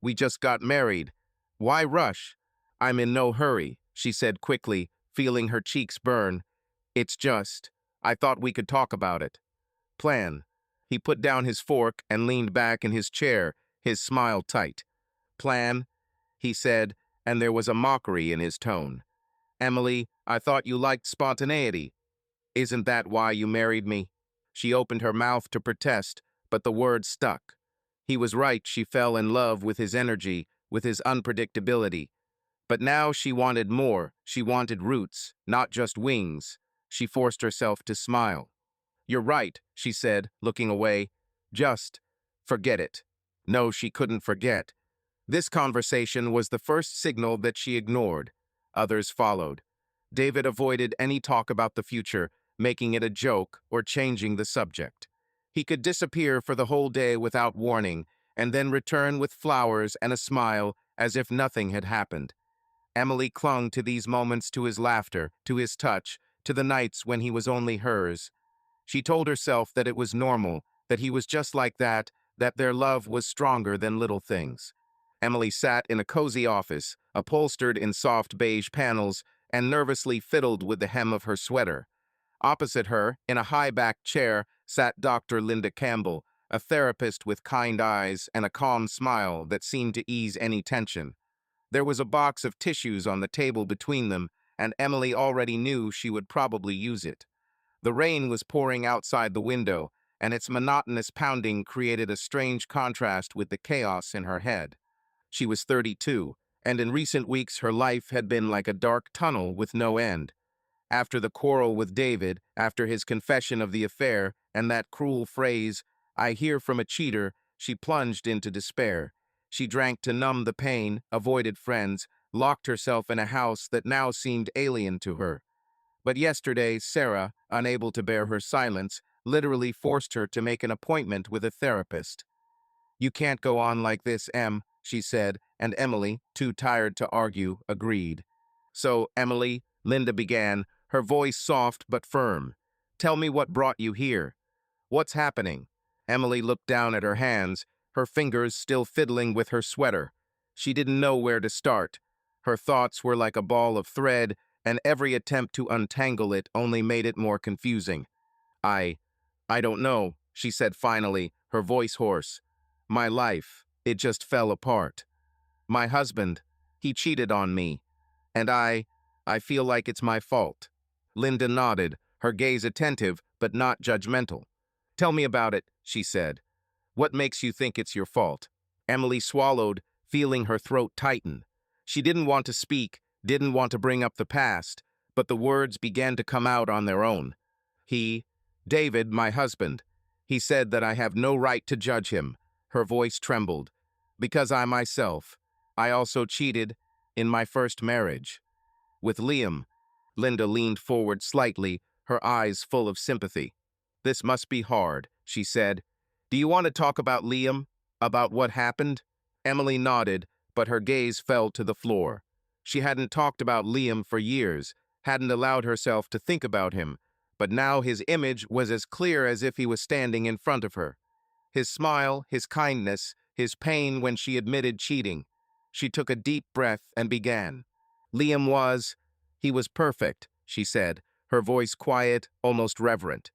S1: We just got married. Why rush?" "I'm in no hurry," she said quickly, feeling her cheeks burn. "It's just, I thought we could talk about it." "Plan." He put down his fork and leaned back in his chair, his smile tight. "Plan?" he said, and there was a mockery in his tone. "Emily, I thought you liked spontaneity. Isn't that why you married me?" She opened her mouth to protest, but the words stuck. He was right, she fell in love with his energy, with his unpredictability. But now she wanted more, she wanted roots, not just wings. She forced herself to smile. "You're right," she said, looking away. "Just forget it." No, she couldn't forget. This conversation was the first signal that she ignored. Others followed. David avoided any talk about the future, making it a joke or changing the subject. He could disappear for the whole day without warning, and then return with flowers and a smile as if nothing had happened. Emily clung to these moments, to his laughter, to his touch, to the nights when he was only hers. She told herself that it was normal, that he was just like that their love was stronger than little things. Emily sat in a cozy office, upholstered in soft beige panels, and nervously fiddled with the hem of her sweater. Opposite her, in a high-backed chair, sat Dr. Linda Campbell, a therapist with kind eyes and a calm smile that seemed to ease any tension. There was a box of tissues on the table between them, and Emily already knew she would probably use it. The rain was pouring outside the window, and its monotonous pounding created a strange contrast with the chaos in her head. She was 32, and in recent weeks her life had been like a dark tunnel with no end. After the quarrel with David, after his confession of the affair, and that cruel phrase, "I hear from a cheater," she plunged into despair. She drank to numb the pain, avoided friends, locked herself in a house that now seemed alien to her. But yesterday, Sarah, unable to bear her silence, literally forced her to make an appointment with a therapist. "You can't go on like this, Em," she said, and Emily, too tired to argue, agreed. "So, Emily," Linda began, her voice soft but firm, "tell me what brought you here. What's happening?" Emily looked down at her hands, her fingers still fiddling with her sweater. She didn't know where to start. Her thoughts were like a ball of thread, and every attempt to untangle it only made it more confusing. I I don't know," she said finally, her voice hoarse. "My life, it just fell apart. My husband, he cheated on me, and I feel like it's my fault." Linda nodded, her gaze attentive but not judgmental. "Tell me about it," she said. "What makes you think it's your fault?" Emily swallowed, feeling her throat tighten. She didn't want to speak, didn't want to bring up the past, but the words began to come out on their own. David, my husband. He said that I have no right to judge him. Her voice trembled. Because I myself. I also cheated in my first marriage. With Liam. Linda leaned forward slightly, her eyes full of sympathy. This must be hard, she said. Do you want to talk about Liam? About what happened? Emily nodded, but her gaze fell to the floor. She hadn't talked about Liam for years, hadn't allowed herself to think about him, but now his image was as clear as if he was standing in front of her. His smile, his kindness, his pain when she admitted cheating. She took a deep breath and began. Liam he was perfect, she said, her voice quiet, almost reverent.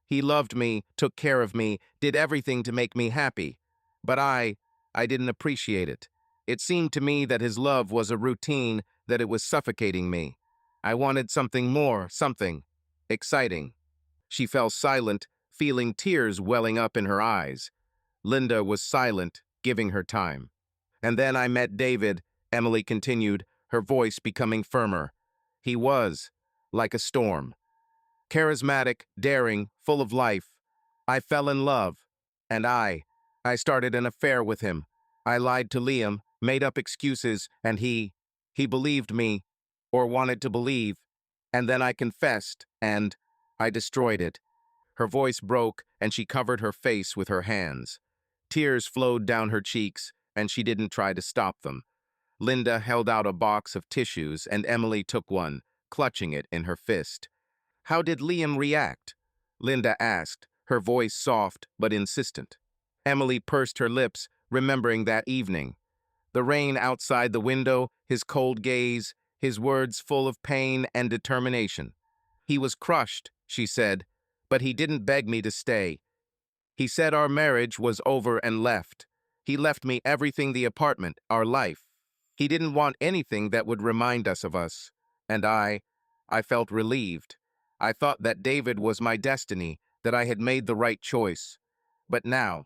S1: He loved me, took care of me, did everything to make me happy. But I didn't appreciate it. It seemed to me that his love was a routine, that it was suffocating me. I wanted something more, something exciting. She fell silent, feeling tears welling up in her eyes. Linda was silent, giving her time. And then I met David, Emily continued, her voice becoming firmer. He was like a storm. Charismatic, daring, full of life. I fell in love. And I started an affair with him. I lied to Liam, made up excuses, and he believed me, or wanted to believe. And then I confessed, and I destroyed it. Her voice broke, and she covered her face with her hands. Tears flowed down her cheeks, and she didn't try to stop them. Linda held out a box of tissues, and Emily took one, clutching it in her fist. How did Liam react? Linda asked, her voice soft but insistent. Emily pursed her lips, remembering that evening. The rain outside the window, his cold gaze, his words full of pain and determination. He was crushed, she said, but he didn't beg me to stay. He said our marriage was over and left. He left me everything, the apartment, our life. He didn't want anything that would remind us of us. And I felt relieved. I thought that David was my destiny, that I had made the right choice. But now,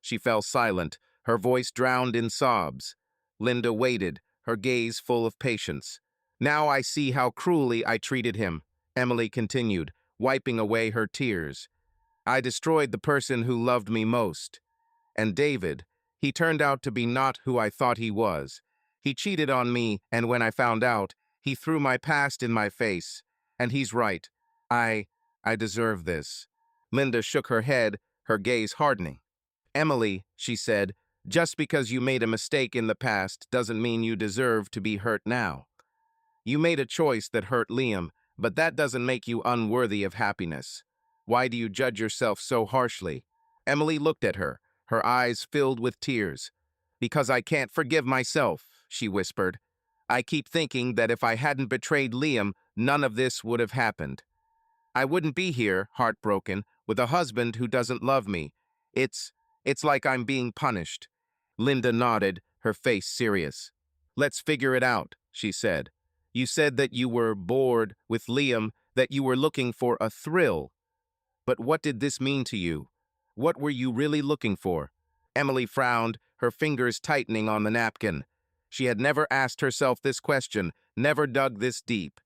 S1: she fell silent, her voice drowned in sobs. Linda waited, her gaze full of patience. Now I see how cruelly I treated him, Emily continued, wiping away her tears. I destroyed the person who loved me most. And David, he turned out to be not who I thought he was. He cheated on me, and when I found out, he threw my past in my face. And he's right. I deserve this. Linda shook her head, her gaze hardening. Emily, she said, just because you made a mistake in the past doesn't mean you deserve to be hurt now. You made a choice that hurt Liam, but that doesn't make you unworthy of happiness. Why do you judge yourself so harshly? Emily looked at her, her eyes filled with tears. Because I can't forgive myself, she whispered. I keep thinking that if I hadn't betrayed Liam, none of this would have happened. I wouldn't be here, heartbroken, with a husband who doesn't love me. It's like I'm being punished. Linda nodded, her face serious. Let's figure it out, she said. You said that you were bored with Liam, that you were looking for a thrill. But what did this mean to you? What were you really looking for? Emily frowned, her fingers tightening on the napkin. She had never asked herself this question, never dug this deep.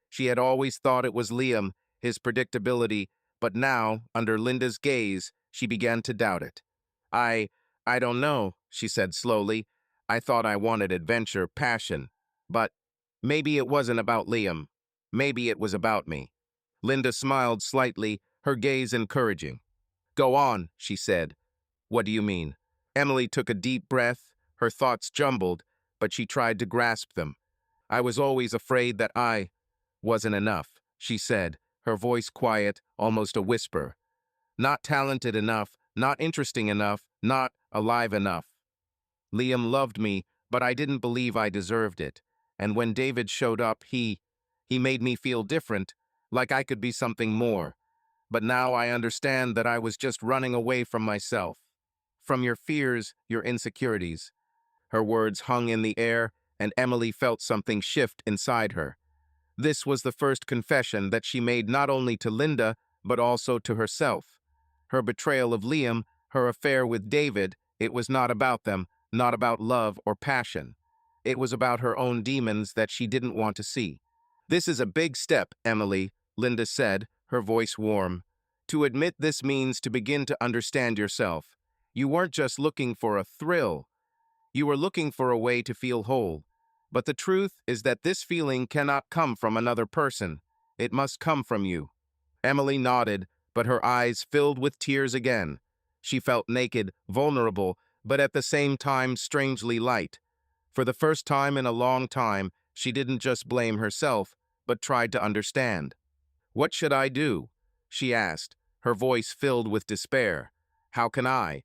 S1: She had always thought it was Liam, his predictability, but now, under Linda's gaze, she began to doubt it. I don't know, she said slowly. I thought I wanted adventure, passion. But maybe it wasn't about Liam. Maybe it was about me. Linda smiled slightly, her gaze encouraging. Go on, she said. What do you mean? Emily took a deep breath, her thoughts jumbled, but she tried to grasp them. I was always afraid that I wasn't enough, she said, her voice quiet, almost a whisper. Not talented enough, not interesting enough, not alive enough. Liam loved me, but I didn't believe I deserved it. And when David showed up, he made me feel different, like I could be something more. But now I understand that I was just running away from myself. From your fears, your insecurities. Her words hung in the air, and Emily felt something shift inside her. This was the first confession that she made not only to Linda, but also to herself. Her betrayal of Liam, her affair with David, it was not about them, not about love or passion. It was about her own demons that she didn't want to see. This is a big step, Emily, Linda said, her voice warm. To admit this means to begin to understand yourself. You weren't just looking for a thrill. You were looking for a way to feel whole. But the truth is that this feeling cannot come from another person. It must come from you. Emily nodded, but her eyes filled with tears again. She felt naked, vulnerable, but at the same time strangely light. For the first time in a long time, she didn't just blame herself, but tried to understand. "What should I do?" she asked, her voice filled with despair. How can I?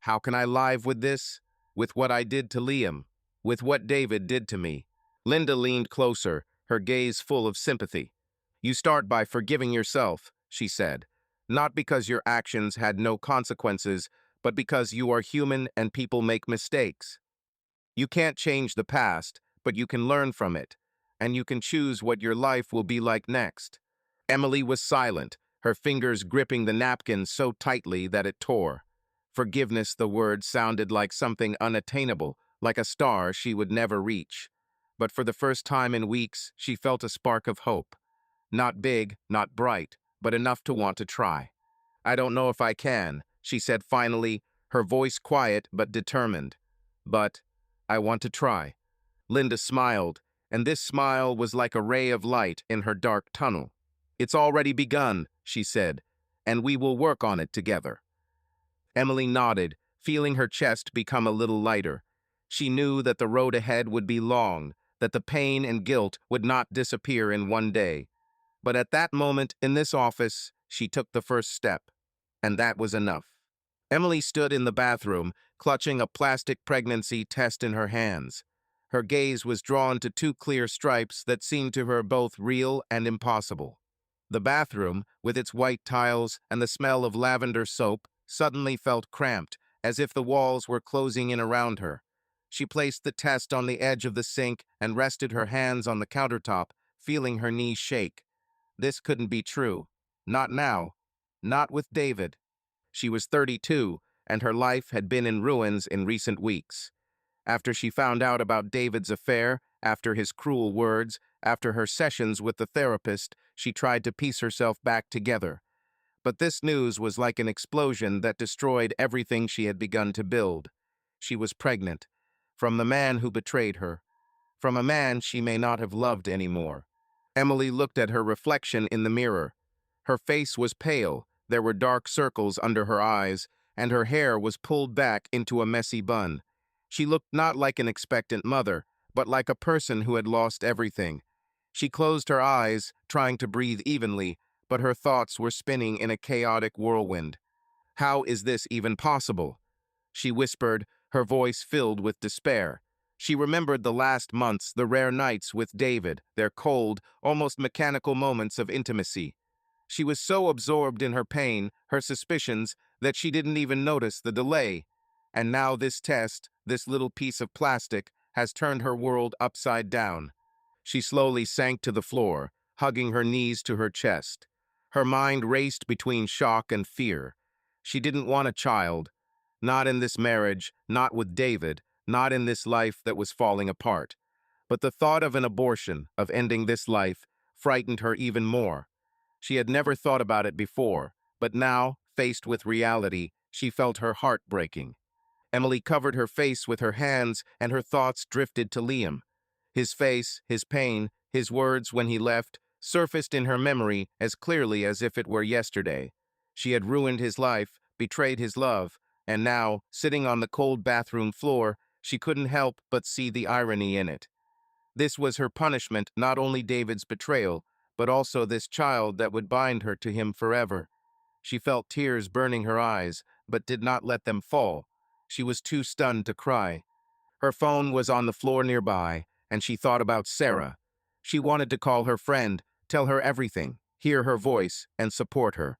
S1: How can I live with this? With what I did to Liam? With what David did to me?" Linda leaned closer, her gaze full of sympathy. "You start by forgiving yourself," she said. "Not because your actions had no consequences, but because you are human and people make mistakes. You can't change the past, but you can learn from it, and you can choose what your life will be like next." Emily was silent, her fingers gripping the napkin so tightly that it tore. Forgiveness, the word sounded like something unattainable, like a star she would never reach. But for the first time in weeks, she felt a spark of hope. Not big, not bright, but enough to want to try. "I don't know if I can," she said finally, her voice quiet but determined. "But I want to try." Linda smiled, and this smile was like a ray of light in her dark tunnel. "It's already begun," she said, "and we will work on it together." Emily nodded, feeling her chest become a little lighter. She knew that the road ahead would be long, that the pain and guilt would not disappear in one day. But at that moment, in this office, she took the first step, and that was enough. Emily stood in the bathroom, clutching a plastic pregnancy test in her hands. Her gaze was drawn to two clear stripes that seemed to her both real and impossible. The bathroom, with its white tiles and the smell of lavender soap, suddenly felt cramped, as if the walls were closing in around her. She placed the test on the edge of the sink and rested her hands on the countertop, feeling her knees shake. This couldn't be true. Not now. Not with David. She was 32, and her life had been in ruins in recent weeks. After she found out about David's affair, after his cruel words, after her sessions with the therapist, she tried to piece herself back together. But this news was like an explosion that destroyed everything she had begun to build. She was pregnant, from the man who betrayed her, from a man she may not have loved anymore. Emily looked at her reflection in the mirror. Her face was pale, there were dark circles under her eyes, and her hair was pulled back into a messy bun. She looked not like an expectant mother, but like a person who had lost everything. She closed her eyes, trying to breathe evenly, but her thoughts were spinning in a chaotic whirlwind. "How is this even possible?" she whispered, her voice filled with despair. She remembered the last months, the rare nights with David, their cold, almost mechanical moments of intimacy. She was so absorbed in her pain, her suspicions, that she didn't even notice the delay. And now this test, this little piece of plastic, has turned her world upside down. She slowly sank to the floor, hugging her knees to her chest. Her mind raced between shock and fear. She didn't want a child. Not in this marriage, not with David, not in this life that was falling apart. But the thought of an abortion, of ending this life, frightened her even more. She had never thought about it before, but now, faced with reality, she felt her heart breaking. Emily covered her face with her hands, and her thoughts drifted to Liam. His face, his pain, his words when he left, surfaced in her memory as clearly as if it were yesterday. She had ruined his life, betrayed his love, and now, sitting on the cold bathroom floor, she couldn't help but see the irony in it. This was her punishment, not only David's betrayal, but also this child that would bind her to him forever. She felt tears burning her eyes, but did not let them fall. She was too stunned to cry. Her phone was on the floor nearby, and she thought about Sarah. She wanted to call her friend, tell her everything, hear her voice, and support her.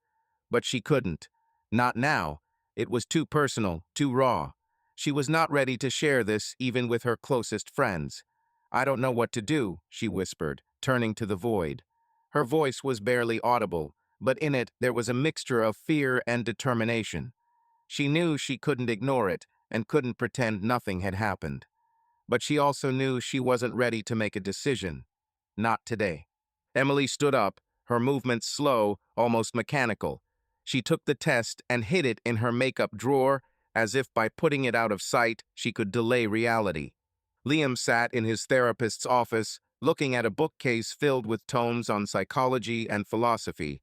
S1: But she couldn't. Not now. It was too personal, too raw. She was not ready to share this even with her closest friends. "I don't know what to do," she whispered, turning to the void. Her voice was barely audible, but in it there was a mixture of fear and determination. She knew she couldn't ignore it and couldn't pretend nothing had happened. But she also knew she wasn't ready to make a decision. Not today. Emily stood up, her movements slow, almost mechanical. She took the test and hid it in her makeup drawer, as if by putting it out of sight, she could delay reality. Liam sat in his therapist's office, looking at a bookcase filled with tomes on psychology and philosophy.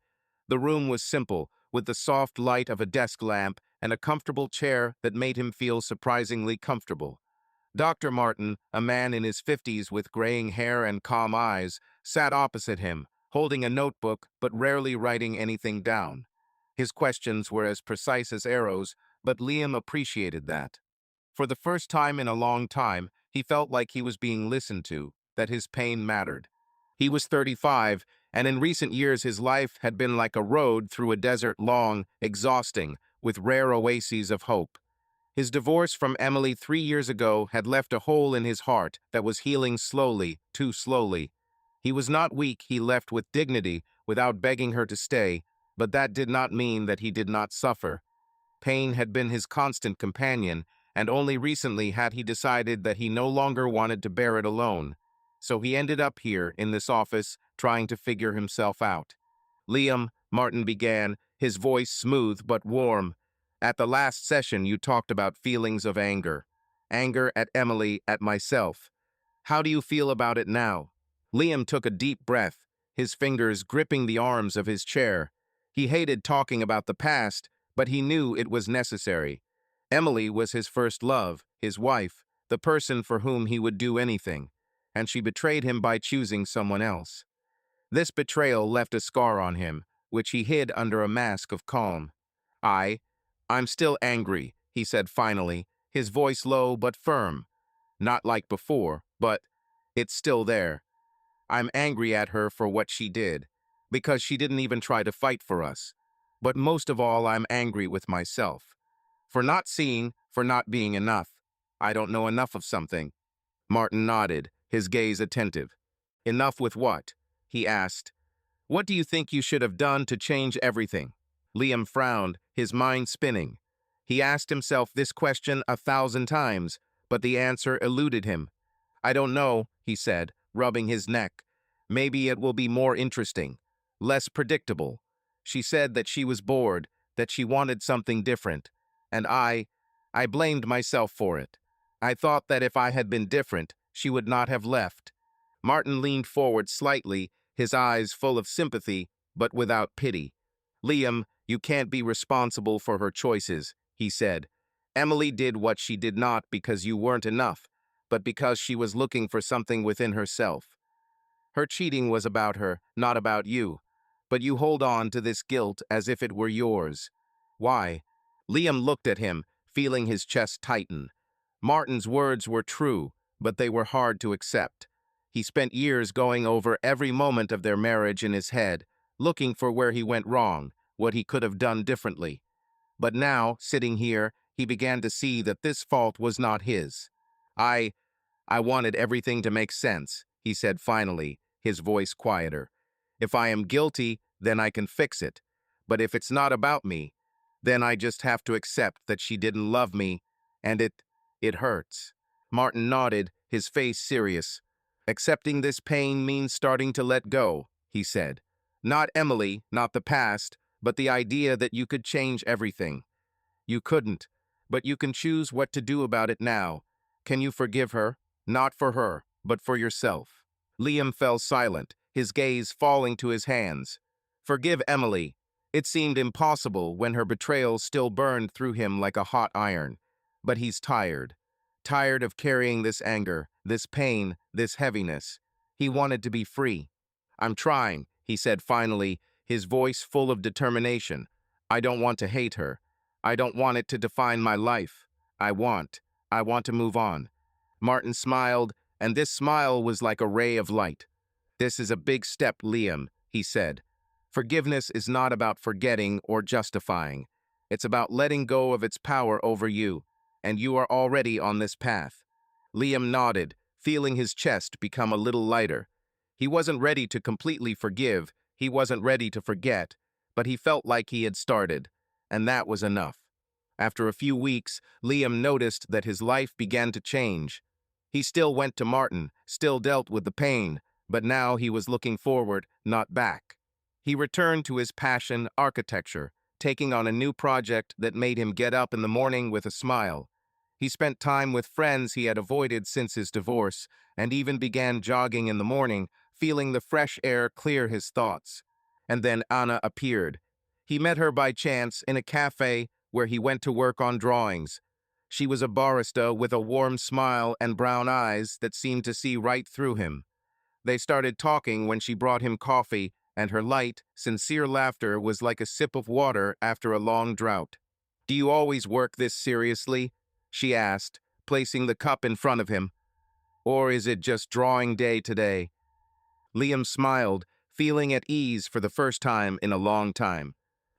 S1: The room was simple, with the soft light of a desk lamp and a comfortable chair that made him feel surprisingly comfortable. Dr. Martin, a man in his 50s with graying hair and calm eyes, sat opposite him, holding a notebook but rarely writing anything down. His questions were as precise as arrows, but Liam appreciated that. For the first time in a long time, he felt like he was being listened to, that his pain mattered. He was 35, and in recent years his life had been like a road through a desert, long, exhausting, with rare oases of hope. His divorce from Emily 3 years ago had left a hole in his heart that was healing slowly, too slowly. He was not weak, he left with dignity, without begging her to stay, but that did not mean that he did not suffer. Pain had been his constant companion, and only recently had he decided that he no longer wanted to bear it alone. So he ended up here, in this office, trying to figure himself out. Liam, Martin began, his voice smooth but warm. At the last session, you talked about feelings of anger. Anger at Emily, at myself. How do you feel about it now? Liam took a deep breath, his fingers gripping the arms of his chair. He hated talking about the past, but he knew it was necessary. Emily was his first love, his wife, the person for whom he would do anything, and she betrayed him by choosing someone else. This betrayal left a scar on him, which he hid under a mask of calm. I'm still angry, he said finally, his voice low but firm. Not like before, but it's still there. I'm angry at her for what she did, because she didn't even try to fight for us. But most of all, I'm angry with myself. For not seeing, for not being enough. I don't know enough of something. Martin nodded, his gaze attentive. Enough with what? He asked. What do you think you should have done to change everything? Liam frowned, his mind spinning. He asked himself this question 1,000 times, but the answer eluded him. I don't know, he said, rubbing his neck. Maybe it will be more interesting, less predictable. She said that she was bored, that she wanted something different. And I blamed myself for it. I thought that if I had been different, she would not have left. Martin leaned forward slightly, his eyes full of sympathy, but without pity. Liam, you can't be responsible for her choices, he said. Emily did what she did not because you weren't enough, but because she was looking for something within herself. Her cheating was about her, not about you. But you hold on to this guilt as if it were yours. Why? Liam looked at him, feeling his chest tighten. Martin's words were true, but they were hard to accept. He spent years going over every moment of their marriage in his head, looking for where he went wrong, what he could have done differently. But now, sitting here, he began to see that this fault was not his. I wanted everything to make sense, he said finally, his voice quieter. If I am guilty, then I can fix it. But if it's not about me, then I just have to accept that she didn't love me, and it hurts. Martin nodded, his face serious. Accepting this pain means starting to let go, he said. Not Emily, not the past, but the idea that you could change everything. You couldn't, but you can choose what to do about it now. Can you forgive her? Not for her, but for yourself. Liam fell silent, his gaze falling to his hands. Forgive Emily. It seemed impossible when her betrayal still burned through him like a hot iron. But he's tired. Tired of carrying this anger, this pain, this heaviness. He wanted to be free. I'm trying, he said finally, his voice full of determination. I don't want to hate her. I don't want it to define my life. I want to move on. Martin smiled, and this smile was like a ray of light. This is a big step, Liam, he said. Forgiveness is not about forgetting or justifying. It's about letting go of its power over you, and you are already on this path. Liam nodded, feeling his chest become a little lighter. He wasn't ready to completely forgive, he wasn't ready to forget, but he felt like he had started, and that was enough. After a few weeks, Liam noticed that his life began to change. He still went to Martin, still dealt with the pain, but now he was looking forward, not back. He returned to his passion, architecture, taking on a new project that made him get up in the morning with a smile. He spent time with friends he had avoided since his divorce, and even began jogging in the morning, feeling the fresh air clear his thoughts. And then Anna appeared. He met her by chance in a cafe where he went to work on drawings. She was a barista with a warm smile and brown eyes that seemed to see right through him. They started talking when she brought him coffee, and her light, sincere laughter was like a sip of water after a long drought. "Do you always work this seriously?" she asked, placing the cup in front of him. "Or is it just drawing day today?" Liam smiled, feeling at ease for the first time in a long time.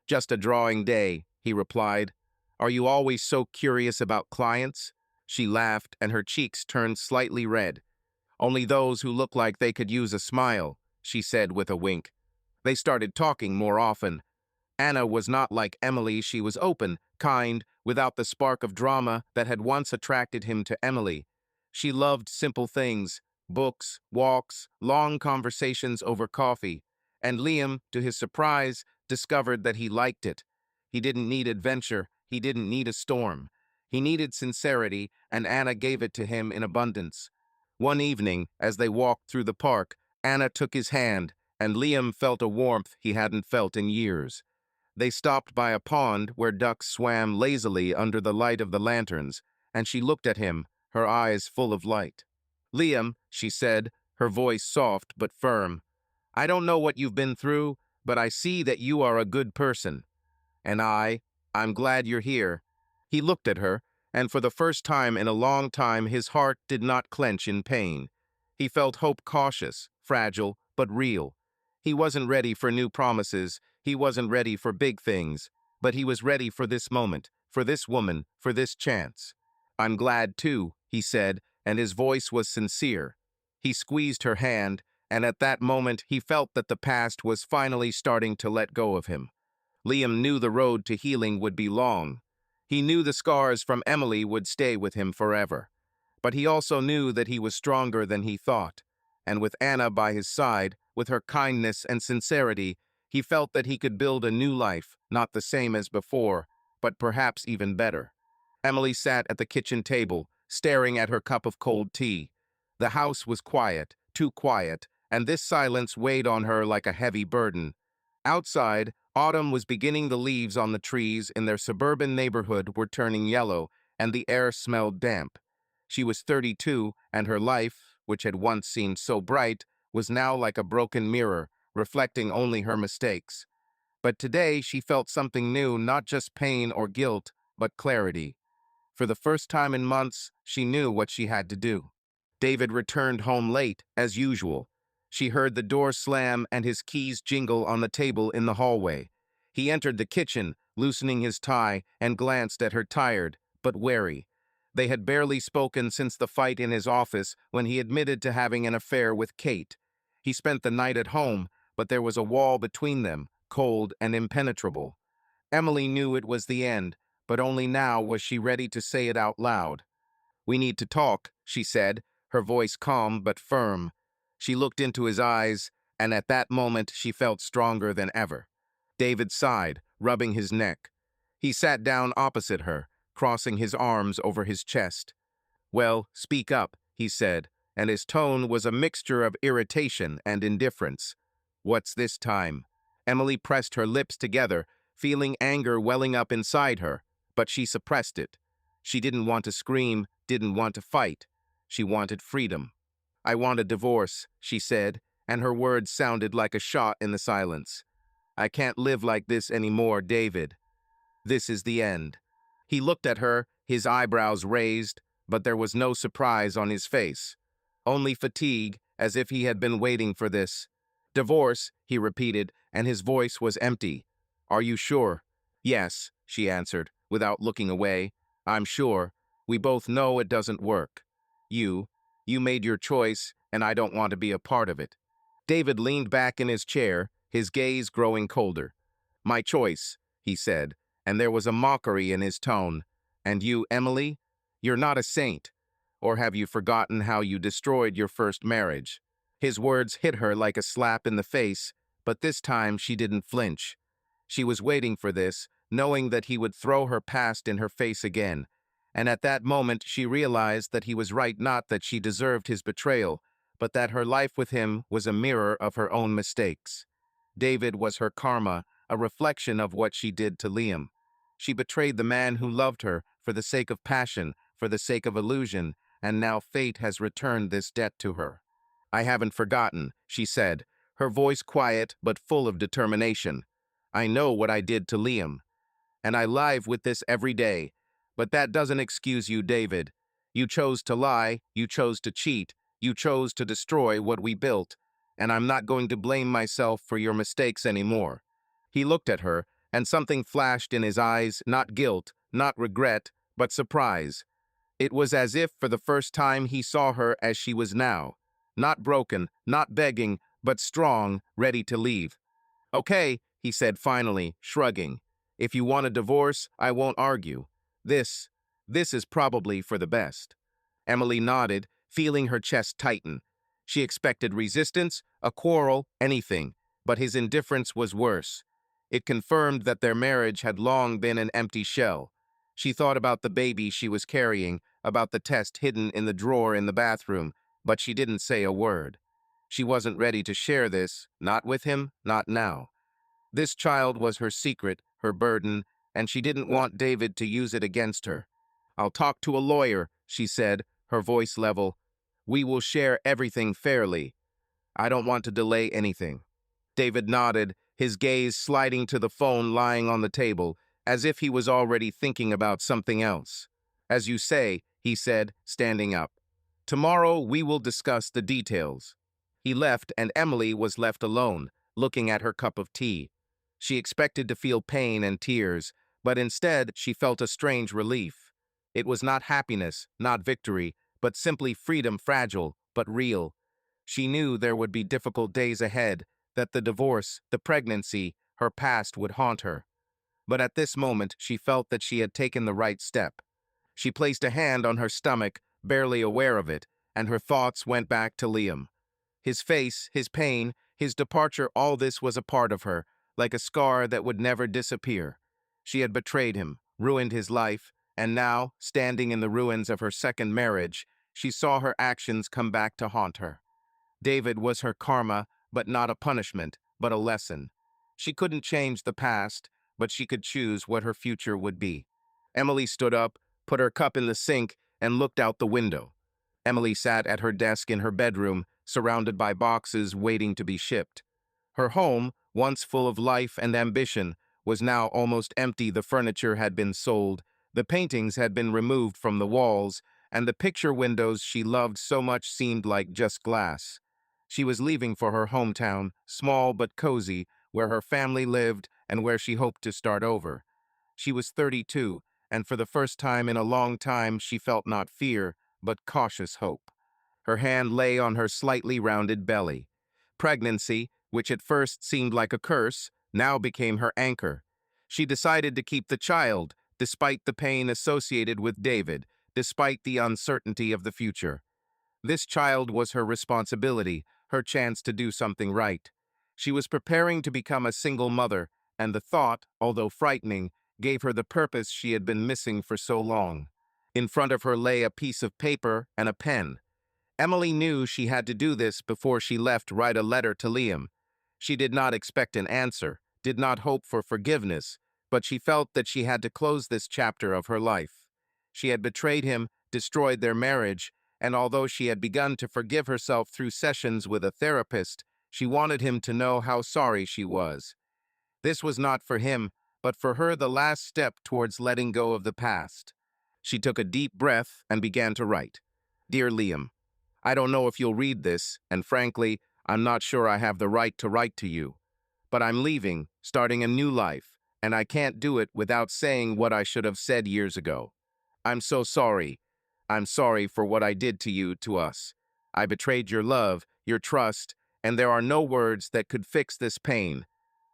S1: "Just a drawing day," he replied. "Are you always so curious about clients?" She laughed, and her cheeks turned slightly red. "Only those who look like they could use a smile," she said with a wink. They started talking more often. Anna was not like Emily. She was open, kind, without the spark of drama that had once attracted him to Emily. She loved simple things, books, walks, long conversations over coffee, and Liam, to his surprise, discovered that he liked it. He didn't need adventure, he didn't need a storm. He needed sincerity, and Anna gave it to him in abundance. One evening, as they walked through the park, Anna took his hand, and Liam felt a warmth he hadn't felt in years. They stopped by a pond where ducks swam lazily under the light of the lanterns, and she looked at him, her eyes full of light. "Liam," she said, her voice soft but firm, "I don't know what you've been through, but I see that you are a good person. And I'm glad you're here." He looked at her, and for the first time in a long time his heart did not clench in pain. He felt hope, cautious, fragile, but real. He wasn't ready for new promises, he wasn't ready for big things, but he was ready for this moment, for this woman, for this chance. "I'm glad too," he said, and his voice was sincere. He squeezed her hand, and at that moment he felt that the past was finally starting to let go of him. Liam knew the road to healing would be long. He knew the scars from Emily would stay with him forever. But he also knew that he was stronger than he thought. And with Anna by his side, with her kindness and sincerity, he felt that he could build a new life, not the same as before, but perhaps even better. Emily sat at the kitchen table, staring at her cup of cold tea. The house was quiet, too quiet, and this silence weighed on her like a heavy burden. Outside, autumn was beginning. The leaves on the trees in their suburban neighborhood were turning yellow, and the air smelled damp. She was 32, and her life, which had once seemed so bright, was now like a broken mirror, reflecting only her mistakes. But today she felt something new, not just pain or guilt, but clarity. For the first time in months, she knew what she had to do. David returned home late, as usual. She heard the door slam and his keys jingle on the table in the hallway. He entered the kitchen, loosening his tie, and glanced at her tired, but wary. They had barely spoken since the fight in his office when he admitted to having an affair with Kate. He spent the night at home, but there was a wall between them, cold and impenetrable. Emily knew it was the end, but only now was she ready to say it out loud. "We need to talk," she said, her voice calm but firm. She looked into his eyes, and at that moment she felt stronger than ever. David sighed, rubbing his neck. He sat down opposite her, crossing his arms over his chest. "Well, speak up," he said, and his tone was a mixture of irritation and indifference. "What's this time?" Emily pressed her lips together, feeling anger welling up inside her, but she suppressed it. She didn't want to scream, didn't want to fight. She wanted freedom. "I want a divorce," she said, and her words sounded like a shot in the silence. "I can't live like this anymore, David. This is the end." He looked at her, his eyebrows raised, but there was no surprise on his face. Only fatigue, as if he had been waiting for this. "Divorce," he repeated, and his voice was empty. "Are you sure?" "Yes," she answered, without looking away. "I'm sure. We both know it doesn't work. You made your choice, and I don't want to be a part of it." David leaned back in his chair, his gaze growing colder. "My choice," he said, and there was a mockery in his tone. "And you, Emily? You're not a saint. Or have you forgotten how you destroyed your first marriage?" His words hit her like a slap in the face, but this time she didn't flinch. She was waiting for this, knowing that he would throw her past in her face again. And at that moment she realized that he was right, not that she deserved his betrayal, but that her life with him was a mirror of her own mistakes. David was her karma, a reflection of what she did to Liam. She betrayed the man who loved her for the sake of passion, for the sake of illusion, and now fate has returned this debt to her. "I haven't forgotten," she said, her voice quiet but full of determination. "I know what I did to Liam, and I live with this every day. But that doesn't excuse you, David. You chose to lie, you chose to cheat, you chose to destroy what we built, and I'm not going to blame myself for your mistakes anymore." He looked at her, and something flashed in his eyes, not guilt, not regret, but surprise. It was as if for the first time he saw her as she was now, not broken, not begging, but strong, ready to leave. "Okay," he said finally, shrugging. "If you want a divorce, I won't argue. This, this is probably for the best." Emily nodded, feeling her chest tighten. She expected resistance, a quarrel, anything, but his indifference was worse. It confirmed that their marriage had long been an empty shell. She thought about the baby she was carrying, about the test hidden in the drawer in the bathroom, but she didn't say a word. She wasn't ready to share this, not with him, not now. This child was her secret, her burden, and she didn't want David to use it against her. "I'll talk to a lawyer," she said, her voice level. "We will share everything fairly. I don't want to delay anything." David nodded, his gaze sliding to the phone lying on the table, as if he was already thinking about something else. "As you say," he said, standing up. "Tomorrow we will discuss the details." He left, and Emily was left alone, looking at her cup of tea. She expected to feel pain and tears, but instead she felt a strange relief. It was not happiness, not victory, but simply freedom, fragile, but real. She knew there would be difficult days ahead, that the divorce, the pregnancy, her past would haunt her. But at this moment she felt that she had taken the right step. She placed a hand on her stomach, barely aware of it, and her thoughts went back to Liam. His face, his pain, his departure, all this was a part of her, like a scar that would never disappear. She had betrayed him, ruined his life, and now, standing in the ruins of her second marriage, she saw her actions come back to haunt her. David was her karma, but not a punishment, but a lesson. She couldn't change the past, but she could choose what her future would be. Emily stood up, put her cup in the sink, and looked out the window. Emily sat at her desk in her bedroom, surrounded by boxes waiting to be shipped. Her home, once full of life and ambition, was now almost empty. The furniture had been sold, the paintings had been removed from the walls, and the picture windows she loved so much seemed like just glass. She was leaving for her hometown, small but cozy, where her family lived and where she hoped to start over. She was 32, and for the first time in a long time she felt not fear, but cautious hope. Her hand lay on her slightly rounded belly. Pregnancy, which at first seemed like a curse, now became her anchor. She decided to keep the child, despite the pain associated with David, despite the uncertainty of the future. This child was her responsibility, her chance to do something right. She was preparing to become a single mother, and the thought, although frightening, gave her the purpose she had been missing for so long. In front of her lay a piece of paper and a pen. Emily knew she had to do this before she left. Write a letter to Liam. She did not expect an answer, did not hope for forgiveness, but she felt that she had to close this chapter of her life. She had betrayed him, destroyed their marriage, and although she had begun to forgive herself through sessions with a therapist, she wanted him to know how sorry she was. This was not for him, but for her the last step towards letting go of the past. She took a deep breath and began to write. "Dear Liam, I don't know if you'll read this, and frankly, I'm not sure I have the right to write to you. But I'm leaving, starting a new life, and I can't do it without saying what I should have said years ago. I'm so sorry. I'm sorry for what I did to you, to us. I betrayed your love, your trust, and there are no words that could fix this pain.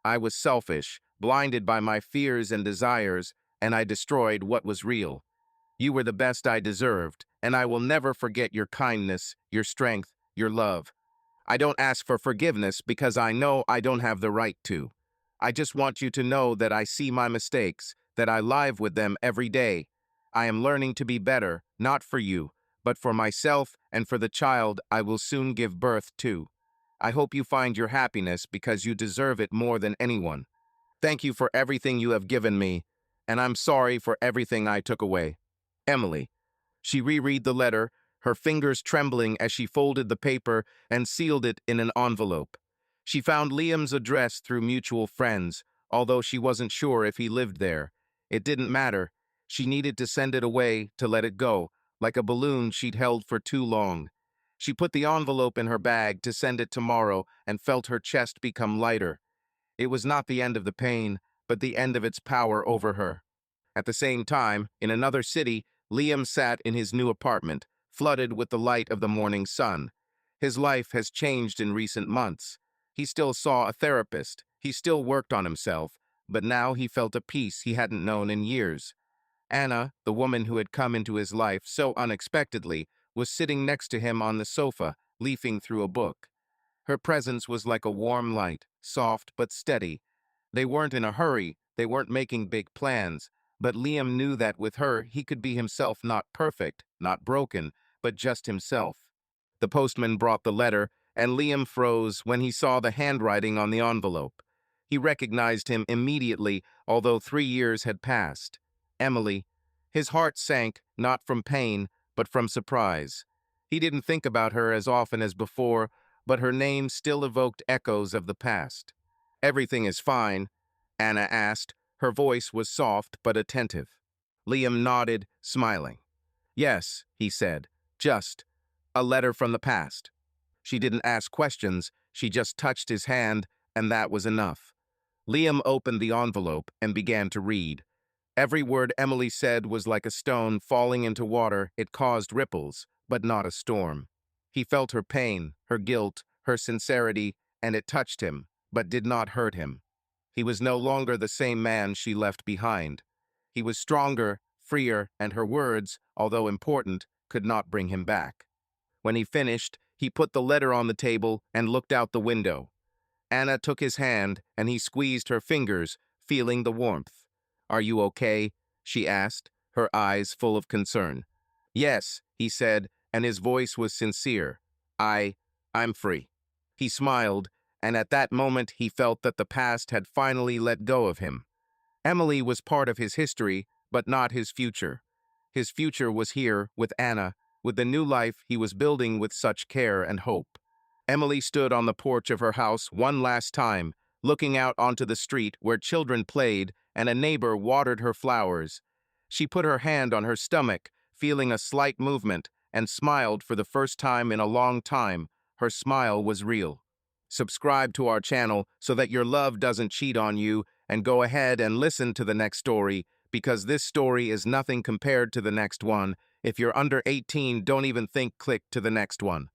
S1: I was selfish, blinded by my fears and desires, and I destroyed what was real. You were the best I deserved, and I will never forget your kindness, your strength, your love. I don't ask for forgiveness because I know I don't have the right to. I just want you to know that I see my mistakes, that I live with them every day. I am learning to be better, not for you, but for myself and for the child I will soon give birth to. I hope you find your happiness because you deserve it more than anyone. Thank you for everything you have given me, and I'm sorry for everything I took away. Emily. She reread the letter, her fingers trembling as she folded the paper and sealed it in an envelope. She found Liam's address through mutual friends, although she wasn't sure if he lived there. It didn't matter. She needed to send it away, to let it go, like a balloon she'd held for too long. She put the envelope in her bag to send it tomorrow and felt her chest become lighter. It was not the end of the pain, but the end of its power over her. At the same time, in another city, Liam sat in his new apartment, flooded with the light of the morning sun. His life has changed in recent months. He still saw a therapist, he still worked on himself, but now he felt a peace he hadn't known in years. Anna, the woman who had come into his life so unexpectedly, was sitting next to him on the sofa, leafing through a book. Her presence was like a warm light, soft but steady. They weren't in a hurry, they weren't making big plans, but Liam knew that with her he could be himself, not perfect, not broken, but just himself. The postman brought the letter, and Liam froze when he saw the handwriting on the envelope. He recognized him immediately, although 3 years had passed. Emily. His heart sank, not from pain, but from surprise. He didn't think about her as often as before, but her name still evoked echoes of the past. "Everything is fine?" Anna asked. Her voice was soft but attentive. Liam nodded, smiling. "Yes," he said, "just a letter from the past." She didn't ask questions, she just touched his hand, and that was enough. Liam opened the envelope and began to read. Every word Emily said was like a stone falling into water. It caused ripples, but not a storm. He felt her pain, her guilt, her sincerity, and it touched him, but did not hurt him. He was no longer the same man she left behind. He was stronger, freer, and her words, although important, could not bring him back. When he finished, he put the letter on the table and looked out the window. Anna took his hand, and he squeezed her fingers, feeling the warmth. "Are you okay?" she asked, her eyes full of concern. "Yes," he said, and his voice was sincere. I'm free." He smiled, and at that moment he felt that the past had finally let go of him. Emily was part of his history, but not his future. His future was here, with Anna, with the new life he was building with such care and hope. Emily stood on the porch of her house one last time, looking out onto the street where children played and a neighbor watered her flowers. She put her hand on her stomach, feeling a slight movement, and smiled for the first time in a long time. Her smile was real. Subscribe to our channel so that your love doesn't cheat on you, and go ahead and listen to the next story, because this story is nothing compared to the next one. If you're under 18, don't even think click to the next one.